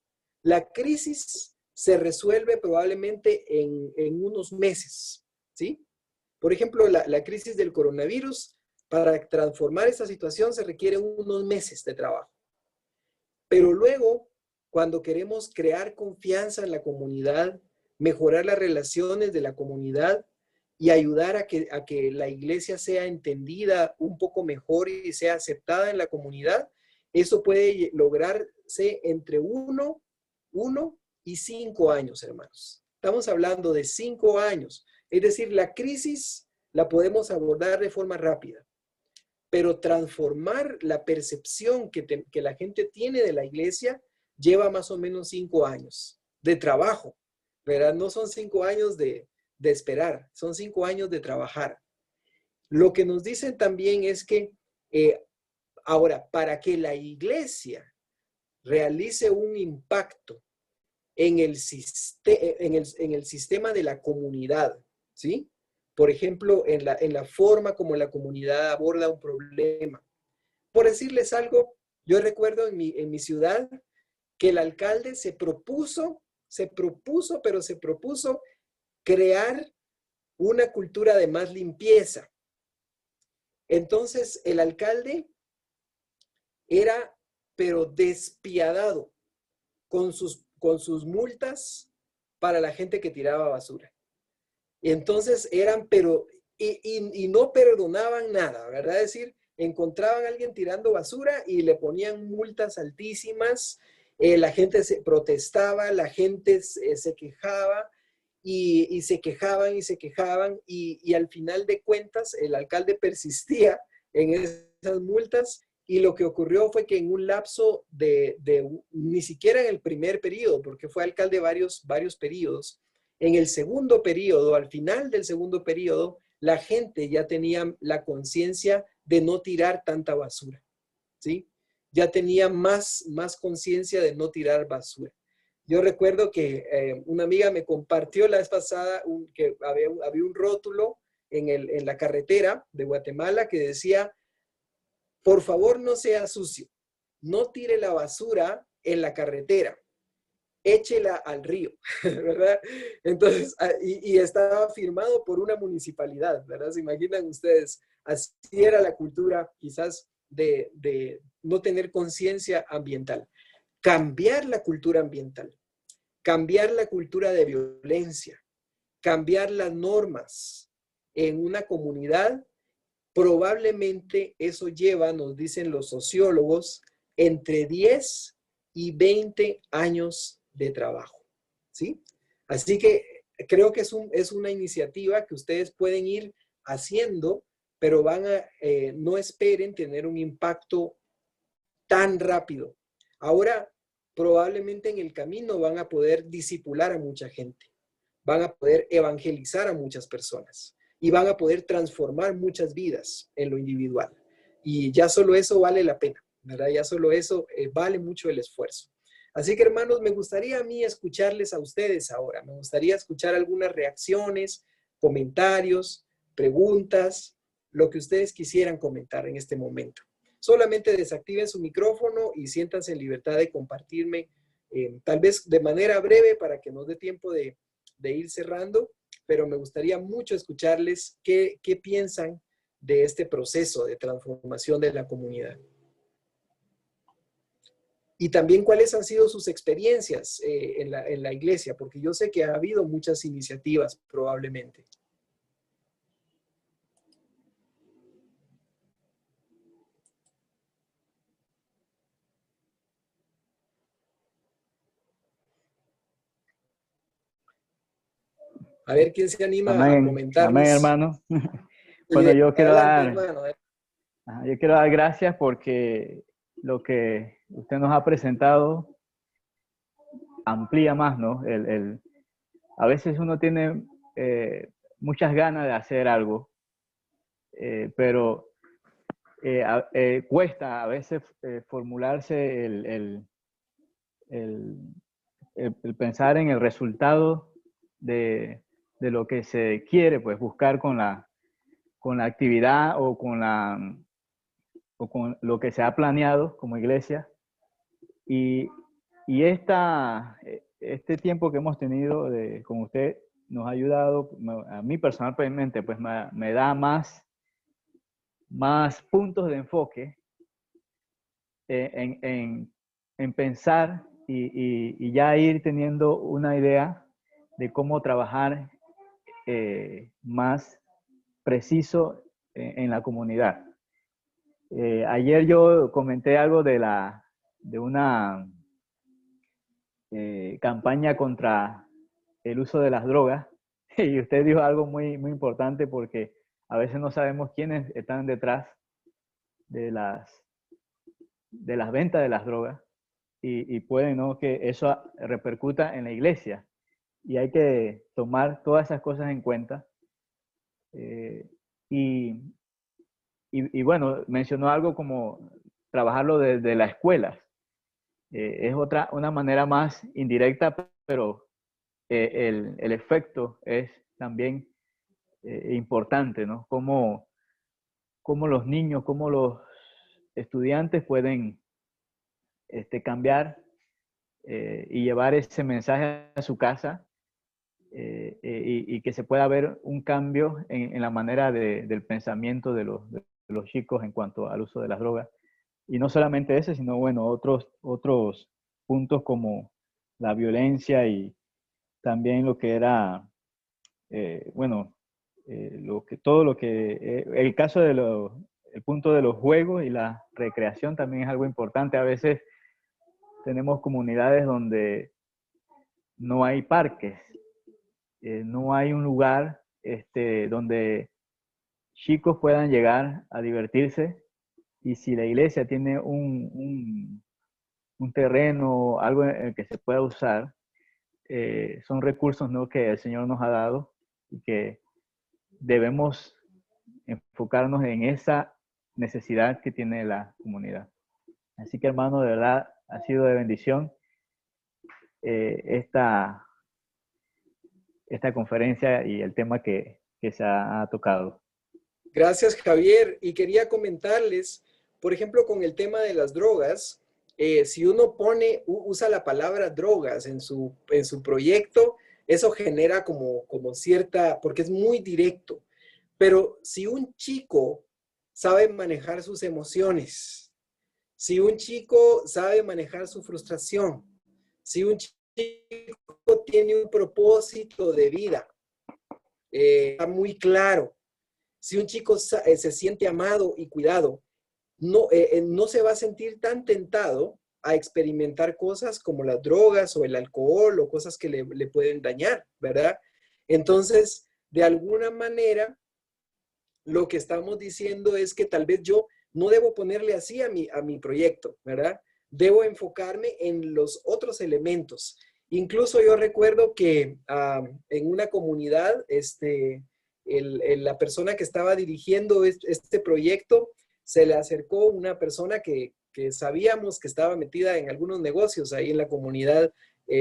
se resuelve probablemente en unos meses, ¿sí? Por ejemplo, la crisis del coronavirus, para transformar esta situación se requieren unos meses de trabajo. Pero luego, cuando queremos crear confianza en la comunidad, mejorar las relaciones de la comunidad y ayudar a que la iglesia sea entendida un poco mejor y sea aceptada en la comunidad, eso puede lograrse entre 1 y 5 años, hermanos. Estamos hablando de 5 años. Es decir, la crisis la podemos abordar de forma rápida, pero transformar la percepción que la gente tiene de la iglesia lleva más o menos 5 años de trabajo, ¿verdad? No son 5 años de esperar, son 5 años de trabajar. Lo que nos dicen también es que ahora, para que la iglesia realice un impacto en el sistema de la comunidad, ¿sí? Por ejemplo, en la forma como la comunidad aborda un problema. Por decirles algo, yo recuerdo en mi ciudad que el alcalde se propuso crear una cultura de más limpieza. Entonces, el alcalde era, pero despiadado con sus multas para la gente que tiraba basura. Y entonces y no perdonaban nada, ¿verdad? Es decir, encontraban a alguien tirando basura y le ponían multas altísimas, la gente se protestaba, la gente se quejaba y se quejaban y se quejaban y al final de cuentas el alcalde persistía en esas multas. Y lo que ocurrió fue que en un lapso ni siquiera en el primer periodo, porque fue alcalde varios periodos, en el segundo periodo, al final del segundo periodo, la gente ya tenía la conciencia de no tirar tanta basura, ¿sí? Ya tenía más conciencia de no tirar basura. Yo recuerdo que una amiga me compartió la vez pasada que había un rótulo en la carretera de Guatemala que decía: por favor, no sea sucio, no tire la basura en la carretera, échela al río, ¿verdad? Entonces, y estaba firmado por una municipalidad, ¿verdad? ¿Se imaginan ustedes? Así era la cultura quizás de no tener conciencia ambiental. Cambiar la cultura ambiental, cambiar la cultura de violencia, cambiar las normas en una comunidad. Probablemente eso lleva, nos dicen los sociólogos, entre 10 y 20 años de trabajo, ¿sí? Así que creo que es una iniciativa que ustedes pueden ir haciendo, pero no esperen tener un impacto tan rápido. Ahora, probablemente en el camino van a poder discipular a mucha gente, van a poder evangelizar a muchas personas y van a poder transformar muchas vidas en lo individual. Y ya solo eso vale la pena, ¿verdad? Ya solo eso vale mucho el esfuerzo. Así que, hermanos, me gustaría a mí escucharles a ustedes ahora. Me gustaría escuchar algunas reacciones, comentarios, preguntas, lo que ustedes quisieran comentar en este momento. Solamente desactiven su micrófono y siéntanse en libertad de compartirme, tal vez de manera breve para que nos dé tiempo de ir cerrando, pero me gustaría mucho escucharles qué piensan de este proceso de transformación de la comunidad. Y también cuáles han sido sus experiencias en la iglesia, porque yo sé que ha habido muchas iniciativas probablemente. A ver quién se anima a
Amén, amén,
comentarnos.
hermano. Bueno,
Adelante, hermano.
yo quiero dar gracias porque lo que usted nos ha presentado amplía más, ¿no? A veces uno tiene muchas ganas de hacer algo, pero cuesta a veces formularse el, el pensar en el resultado de lo que se quiere, pues buscar con la actividad o con lo que se ha planeado como iglesia. Y, y este tiempo que hemos tenido con usted nos ha ayudado, a mí personalmente, pues me da más puntos de enfoque en pensar y ya ir teniendo una idea de cómo trabajar más preciso en la comunidad. Ayer yo comenté algo de una campaña contra el uso de las drogas y usted dijo algo muy importante porque a veces no sabemos quiénes están detrás de las ventas de las drogas y puede, ¿no?, que eso repercuta en la iglesia y hay que tomar todas esas cosas en cuenta. Y, bueno, mencionó algo como trabajarlo desde las escuelas. Es una manera más indirecta, pero el efecto es también importante, ¿no? Cómo los niños, cómo los estudiantes pueden cambiar y llevar ese mensaje a su casa y que se pueda ver un cambio en la manera del pensamiento de los chicos en cuanto al uso de las drogas. Y no solamente ese, sino bueno, otros puntos como la violencia y también lo que era, todo lo que, el caso el punto de los juegos y la recreación también es algo importante. A veces tenemos comunidades donde no hay parques, no hay un lugar donde chicos puedan llegar a divertirse, y si la iglesia tiene un terreno, algo en el que se pueda usar, son recursos, ¿no?, que el Señor nos ha dado y que debemos enfocarnos en esa necesidad que tiene la comunidad. Así que, hermano, de verdad ha sido de bendición esta conferencia y el tema que se ha tocado.
Gracias, Javier. Y quería comentarles, por ejemplo, con el tema de las drogas, si uno usa la palabra drogas en su proyecto, eso genera como cierta, porque es muy directo. Pero si un chico sabe manejar sus emociones, si un chico sabe manejar su frustración, si un chico tiene un propósito de vida, está muy claro. Si un chico se siente amado y cuidado, no se va a sentir tan tentado a experimentar cosas como las drogas o el alcohol o cosas que le pueden dañar, ¿verdad? Entonces, de alguna manera, lo que estamos diciendo es que tal vez yo no debo ponerle así a mi proyecto, ¿verdad? Debo enfocarme en los otros elementos. Incluso yo recuerdo que en una comunidad, la persona que estaba dirigiendo este proyecto, se le acercó una persona que sabíamos que estaba metida en algunos negocios ahí en la comunidad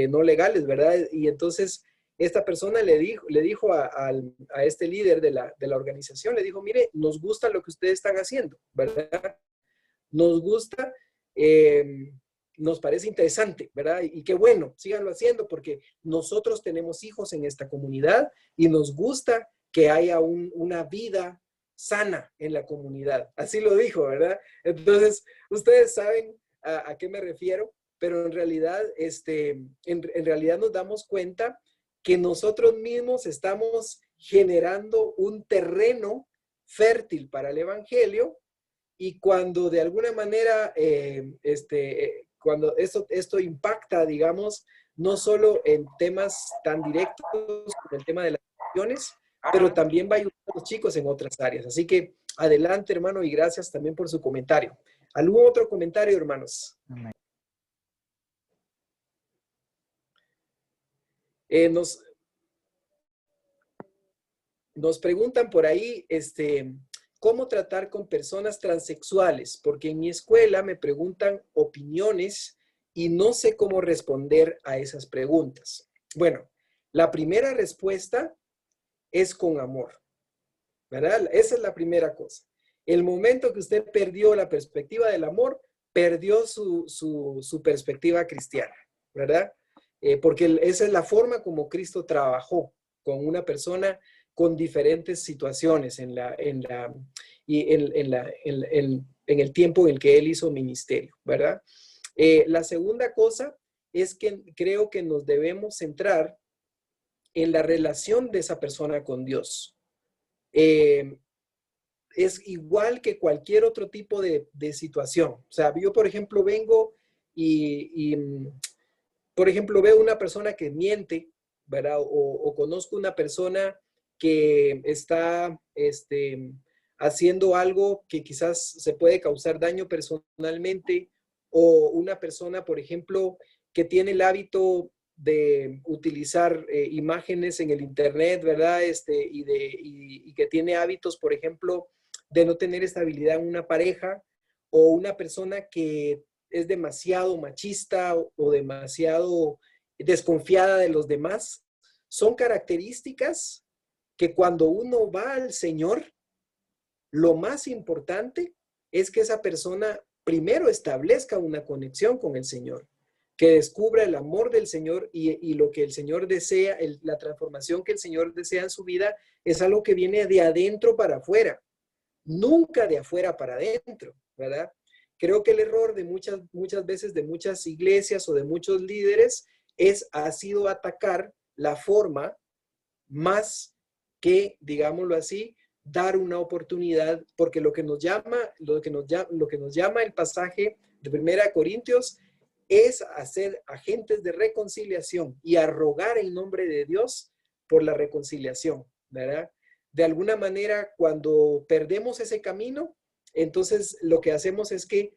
no legales, ¿verdad? Y entonces esta persona le dijo a este líder de la organización, le dijo, mire, nos gusta lo que ustedes están haciendo, ¿verdad? Nos gusta, nos parece interesante, ¿verdad? Y qué bueno, síganlo haciendo porque nosotros tenemos hijos en esta comunidad y nos gusta que haya una vida sana en la comunidad. Así lo dijo, ¿verdad? Entonces, ustedes saben a qué me refiero. pero en realidad, en realidad nos damos cuenta que nosotros mismos estamos generando un terreno fértil para el evangelio, y cuando de alguna manera, cuando esto impacta, digamos, no solo en temas tan directos como el tema de las acciones, pero también va a ayudar a los chicos en otras áreas. Así que adelante, hermano, y gracias también por su comentario. ¿Algún otro comentario, hermanos? Nos preguntan por ahí, ¿cómo tratar con personas transexuales? Porque en mi escuela me preguntan opiniones y no sé cómo responder a esas preguntas. Bueno, la primera respuesta es con amor, ¿verdad? Esa es la primera cosa. El momento que usted perdió la perspectiva del amor, perdió su perspectiva cristiana, ¿verdad? Porque esa es la forma como Cristo trabajó con una persona con diferentes situaciones en el tiempo en el que él hizo ministerio, ¿verdad? La segunda cosa es que creo que nos debemos centrar en la relación de esa persona con Dios. Es igual que cualquier otro tipo de situación. O sea, yo, por ejemplo, vengo por ejemplo, veo una persona que miente, ¿verdad? O conozco una persona que está haciendo algo que quizás se puede causar daño personalmente, o una persona, por ejemplo, que tiene el hábito de utilizar imágenes en el internet, ¿verdad? Y que tiene hábitos, por ejemplo, de no tener estabilidad en una pareja, o una persona que es demasiado machista o demasiado desconfiada de los demás. Son características que cuando uno va al Señor, lo más importante es que esa persona primero establezca una conexión con el Señor, que descubra el amor del Señor y lo que el Señor desea, la transformación que el Señor desea en su vida, es algo que viene de adentro para afuera, nunca de afuera para adentro, ¿verdad? Creo que el error de muchas veces de muchas iglesias o de muchos líderes ha sido atacar la forma más que, digámoslo así, dar una oportunidad, porque lo que nos llama el pasaje de 1 Corintios es hacer agentes de reconciliación y a rogar en nombre de Dios por la reconciliación, ¿verdad? De alguna manera, cuando perdemos ese camino, entonces lo que hacemos es que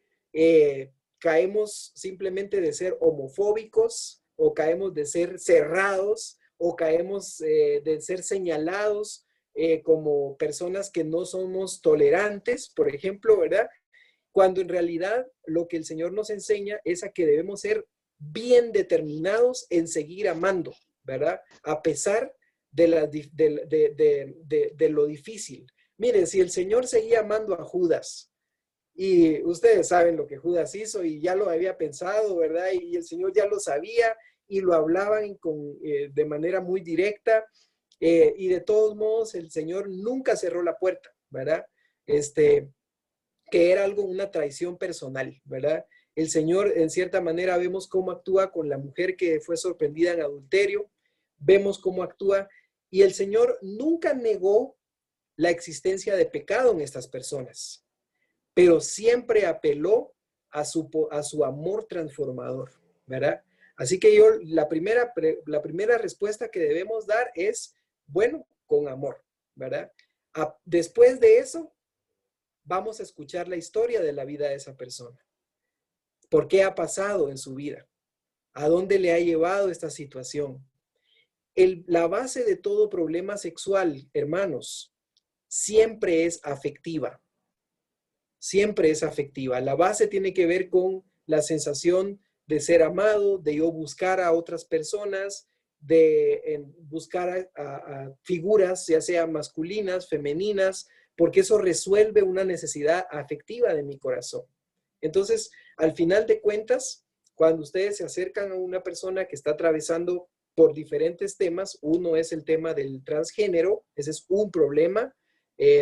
caemos simplemente de ser homofóbicos, o caemos de ser cerrados, o caemos de ser señalados como personas que no somos tolerantes, por ejemplo, ¿verdad? Cuando en realidad lo que el Señor nos enseña es a que debemos ser bien determinados en seguir amando, ¿verdad? A pesar de lo difícil. Miren, si el Señor seguía amando a Judas, y ustedes saben lo que Judas hizo y ya lo había pensado, ¿verdad? Y el Señor ya lo sabía y lo hablaban de manera muy directa, y de todos modos el Señor nunca cerró la puerta, ¿verdad? Que era una traición personal, ¿verdad? El Señor, en cierta manera, vemos cómo actúa con la mujer que fue sorprendida en adulterio, vemos cómo actúa, y el Señor nunca negó la existencia de pecado en estas personas, pero siempre apeló a su amor transformador, ¿verdad? Así que la primera respuesta que debemos dar es, bueno, con amor, ¿verdad? Después de eso, vamos a escuchar la historia de la vida de esa persona. ¿Por qué ha pasado en su vida? ¿A dónde le ha llevado esta situación? La base de todo problema sexual, hermanos, siempre es afectiva. Siempre es afectiva. La base tiene que ver con la sensación de ser amado, de yo buscar a otras personas, de buscar a figuras, ya sean masculinas, femeninas, porque eso resuelve una necesidad afectiva de mi corazón. Entonces, al final de cuentas, cuando ustedes se acercan a una persona que está atravesando por diferentes temas, uno es el tema del transgénero, ese es un problema,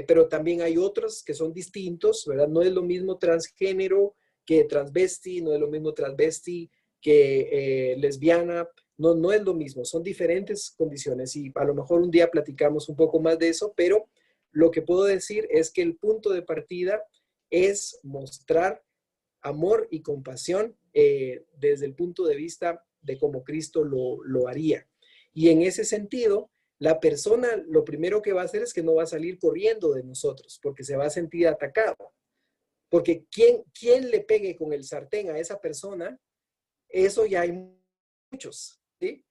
pero también hay otros que son distintos, ¿verdad? No es lo mismo transgénero que transvesti, no es lo mismo transvesti que lesbiana, no es lo mismo, son diferentes condiciones y a lo mejor un día platicamos un poco más de eso, pero lo que puedo decir es que el punto de partida es mostrar amor y compasión desde el punto de vista de cómo Cristo lo haría. Y en ese sentido, la persona lo primero que va a hacer es que no va a salir corriendo de nosotros porque se va a sentir atacado. Porque quien le pegue con el sartén a esa persona, eso ya hay muchos, ¿sí?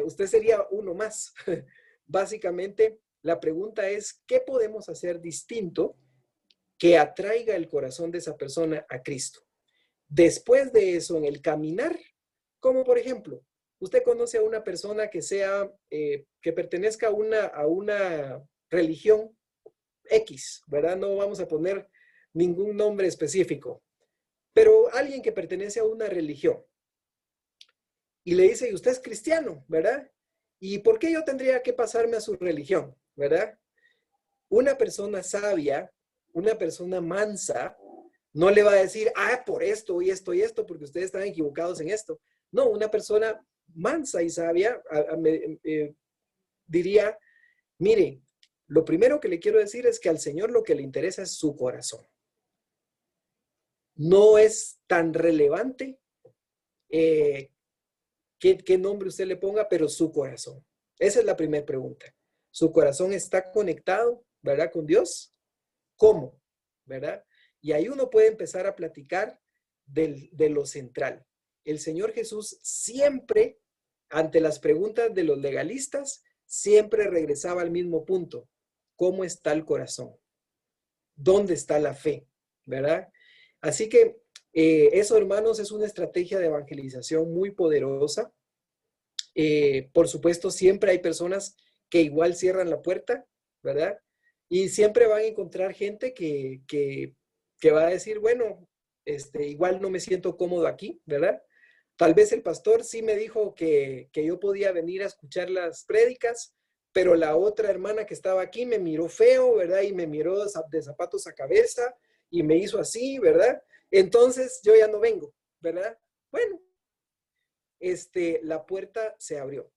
Usted sería uno más. Básicamente, la pregunta es, ¿qué podemos hacer distinto que atraiga el corazón de esa persona a Cristo? Después de eso, en el caminar, como por ejemplo, usted conoce a una persona que que pertenezca a una religión X, ¿verdad? No vamos a poner ningún nombre específico, pero alguien que pertenece a una religión y le dice, y usted es cristiano, ¿verdad? ¿Y por qué yo tendría que pasarme a su religión, ¿verdad? Una persona sabia, una persona mansa, no le va a decir, por esto y esto y esto, porque ustedes están equivocados en esto. No, una persona mansa y sabia diría, mire, lo primero que le quiero decir es que al Señor lo que le interesa es su corazón. No es tan relevante qué nombre usted le ponga, pero su corazón. Esa es la primera pregunta. ¿Su corazón está conectado, verdad, con Dios? ¿Cómo? ¿Verdad? Y ahí uno puede empezar a platicar de lo central. El Señor Jesús siempre, ante las preguntas de los legalistas, siempre regresaba al mismo punto. ¿Cómo está el corazón? ¿Dónde está la fe? ¿Verdad? Así que eso, hermanos, es una estrategia de evangelización muy poderosa. Por supuesto, siempre hay personas que igual cierran la puerta, ¿verdad? Y siempre van a encontrar gente que va a decir, bueno, igual no me siento cómodo aquí, ¿verdad? Tal vez el pastor sí me dijo que yo podía venir a escuchar las prédicas, pero la otra hermana que estaba aquí me miró feo, ¿verdad? Y me miró de zapatos a cabeza y me hizo así, ¿verdad? Entonces yo ya no vengo, ¿verdad? Bueno, la puerta se abrió,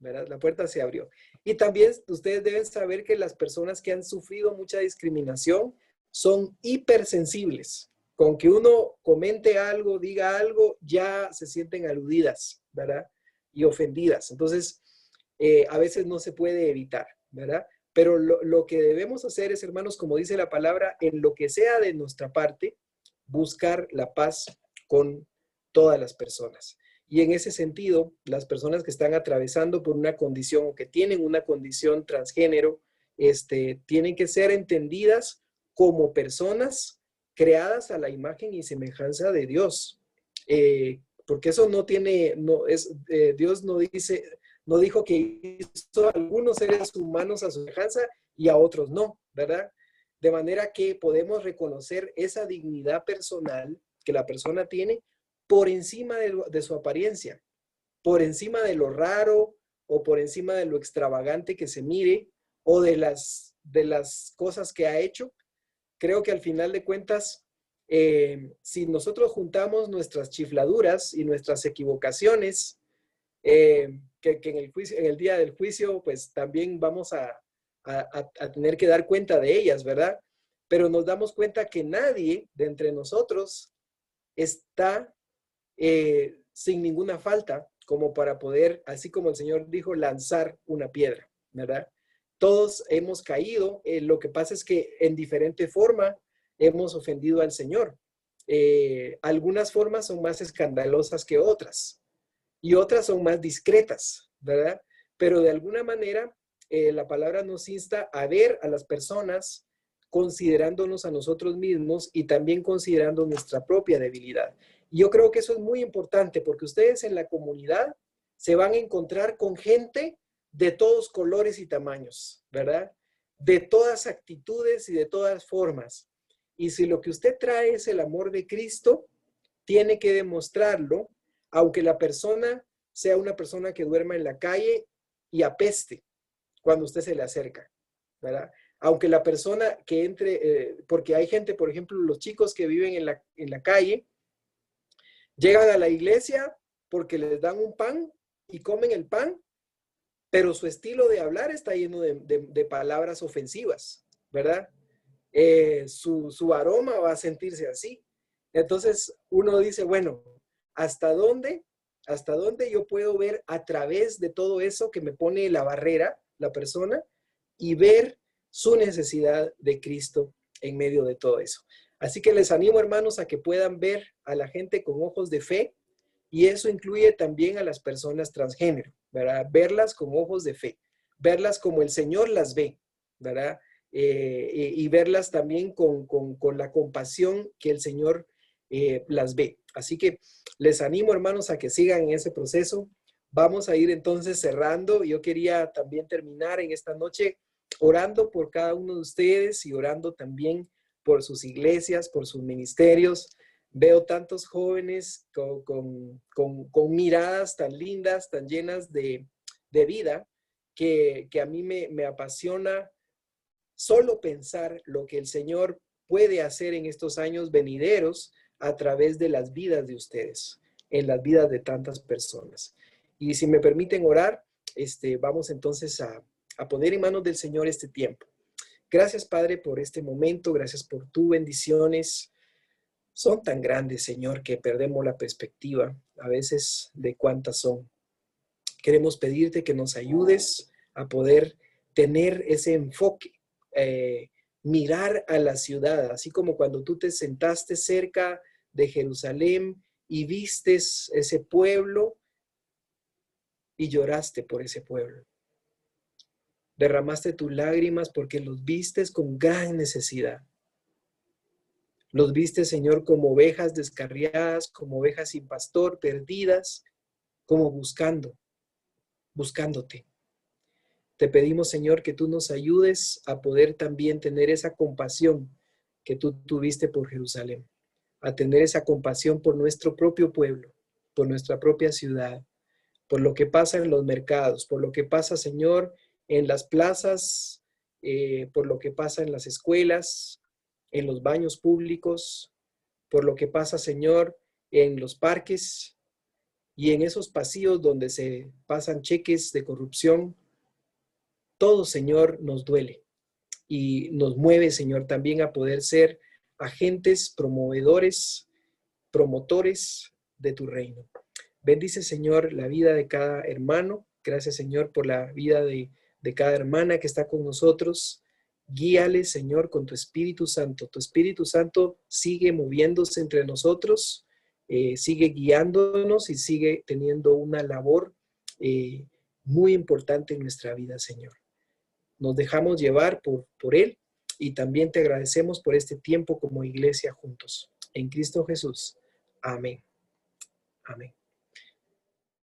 ¿verdad? La puerta se abrió. Y también ustedes deben saber que las personas que han sufrido mucha discriminación son hipersensibles. Con que uno comente algo, diga algo, ya se sienten aludidas, ¿verdad? Y ofendidas. Entonces, a veces no se puede evitar, ¿verdad? Pero lo que debemos hacer es, hermanos, como dice la palabra, en lo que sea de nuestra parte, buscar la paz con todas las personas. Y en ese sentido, las personas que están atravesando por una condición o que tienen una condición transgénero, tienen que ser entendidas como personas creadas a la imagen y semejanza de Dios. Porque eso Dios no dijo que hizo a algunos seres humanos a su semejanza y a otros no, ¿verdad? De manera que podemos reconocer esa dignidad personal que la persona tiene por encima de su apariencia, por encima de lo raro o por encima de lo extravagante que se mire o de las cosas que ha hecho. Creo que al final de cuentas, si nosotros juntamos nuestras chifladuras y nuestras equivocaciones, que en el día del juicio, pues también vamos a tener que dar cuenta de ellas, ¿verdad? Pero nos damos cuenta que nadie de entre nosotros está sin ninguna falta como para poder, así como el Señor dijo, lanzar una piedra, ¿verdad? Todos hemos caído, lo que pasa es que en diferente forma hemos ofendido al Señor. Algunas formas son más escandalosas que otras y otras son más discretas, ¿verdad? Pero de alguna manera la palabra nos insta a ver a las personas considerándonos a nosotros mismos y también considerando nuestra propia debilidad. Y yo creo que eso es muy importante porque ustedes en la comunidad se van a encontrar con gente de todos colores y tamaños, ¿verdad? De todas actitudes y de todas formas. Y si lo que usted trae es el amor de Cristo, tiene que demostrarlo, aunque la persona sea una persona que duerma en la calle y apeste cuando usted se le acerca, ¿verdad? Aunque la persona que entre, porque hay gente, por ejemplo, los chicos que viven en la calle, llegan a la iglesia porque les dan un pan y comen el pan, pero su estilo de hablar está lleno de palabras ofensivas, ¿verdad? Su aroma va a sentirse así. Entonces uno dice, bueno, ¿hasta dónde yo puedo ver a través de todo eso que me pone la barrera, la persona, y ver su necesidad de Cristo en medio de todo eso? Así que les animo, hermanos, a que puedan ver a la gente con ojos de fe, y eso incluye también a las personas transgénero, ¿verdad? Verlas con ojos de fe, verlas como el Señor las ve, ¿verdad? Y verlas también con la compasión que el Señor las ve. Así que les animo, hermanos, a que sigan en ese proceso. Vamos a ir entonces cerrando. Yo quería también terminar en esta noche orando por cada uno de ustedes y orando también por sus iglesias, por sus ministerios. Veo tantos jóvenes con miradas tan lindas, tan llenas de vida, que a mí me apasiona solo pensar lo que el Señor puede hacer en estos años venideros a través de las vidas de ustedes, en las vidas de tantas personas. Y si me permiten orar, vamos entonces a poner en manos del Señor este tiempo. Gracias, Padre, por este momento. Gracias por tus bendiciones. Son tan grandes, Señor, que perdemos la perspectiva a veces de cuántas son. Queremos pedirte que nos ayudes a poder tener ese enfoque, mirar a la ciudad, así como cuando tú te sentaste cerca de Jerusalén y vistes ese pueblo y lloraste por ese pueblo. Derramaste tus lágrimas porque los vistes con gran necesidad. Los viste, Señor, como ovejas descarriadas, como ovejas sin pastor, perdidas, como buscándote. Te pedimos, Señor, que tú nos ayudes a poder también tener esa compasión que tú tuviste por Jerusalén, a tener esa compasión por nuestro propio pueblo, por nuestra propia ciudad, por lo que pasa en los mercados, por lo que pasa, Señor, en las plazas, por lo que pasa en las escuelas, en los baños públicos, por lo que pasa, Señor, en los parques y en esos pasillos donde se pasan cheques de corrupción. Todo, Señor, nos duele y nos mueve, Señor, también a poder ser agentes, promovedores, promotores de tu reino. Bendice, Señor, la vida de cada hermano. Gracias, Señor, por la vida de cada hermana que está con nosotros. Guíale, Señor, con tu Espíritu Santo. Tu Espíritu Santo sigue moviéndose entre nosotros, sigue guiándonos y sigue teniendo una labor muy importante en nuestra vida, Señor. Nos dejamos llevar por Él y también te agradecemos por este tiempo como iglesia juntos. En Cristo Jesús. Amén. Amén.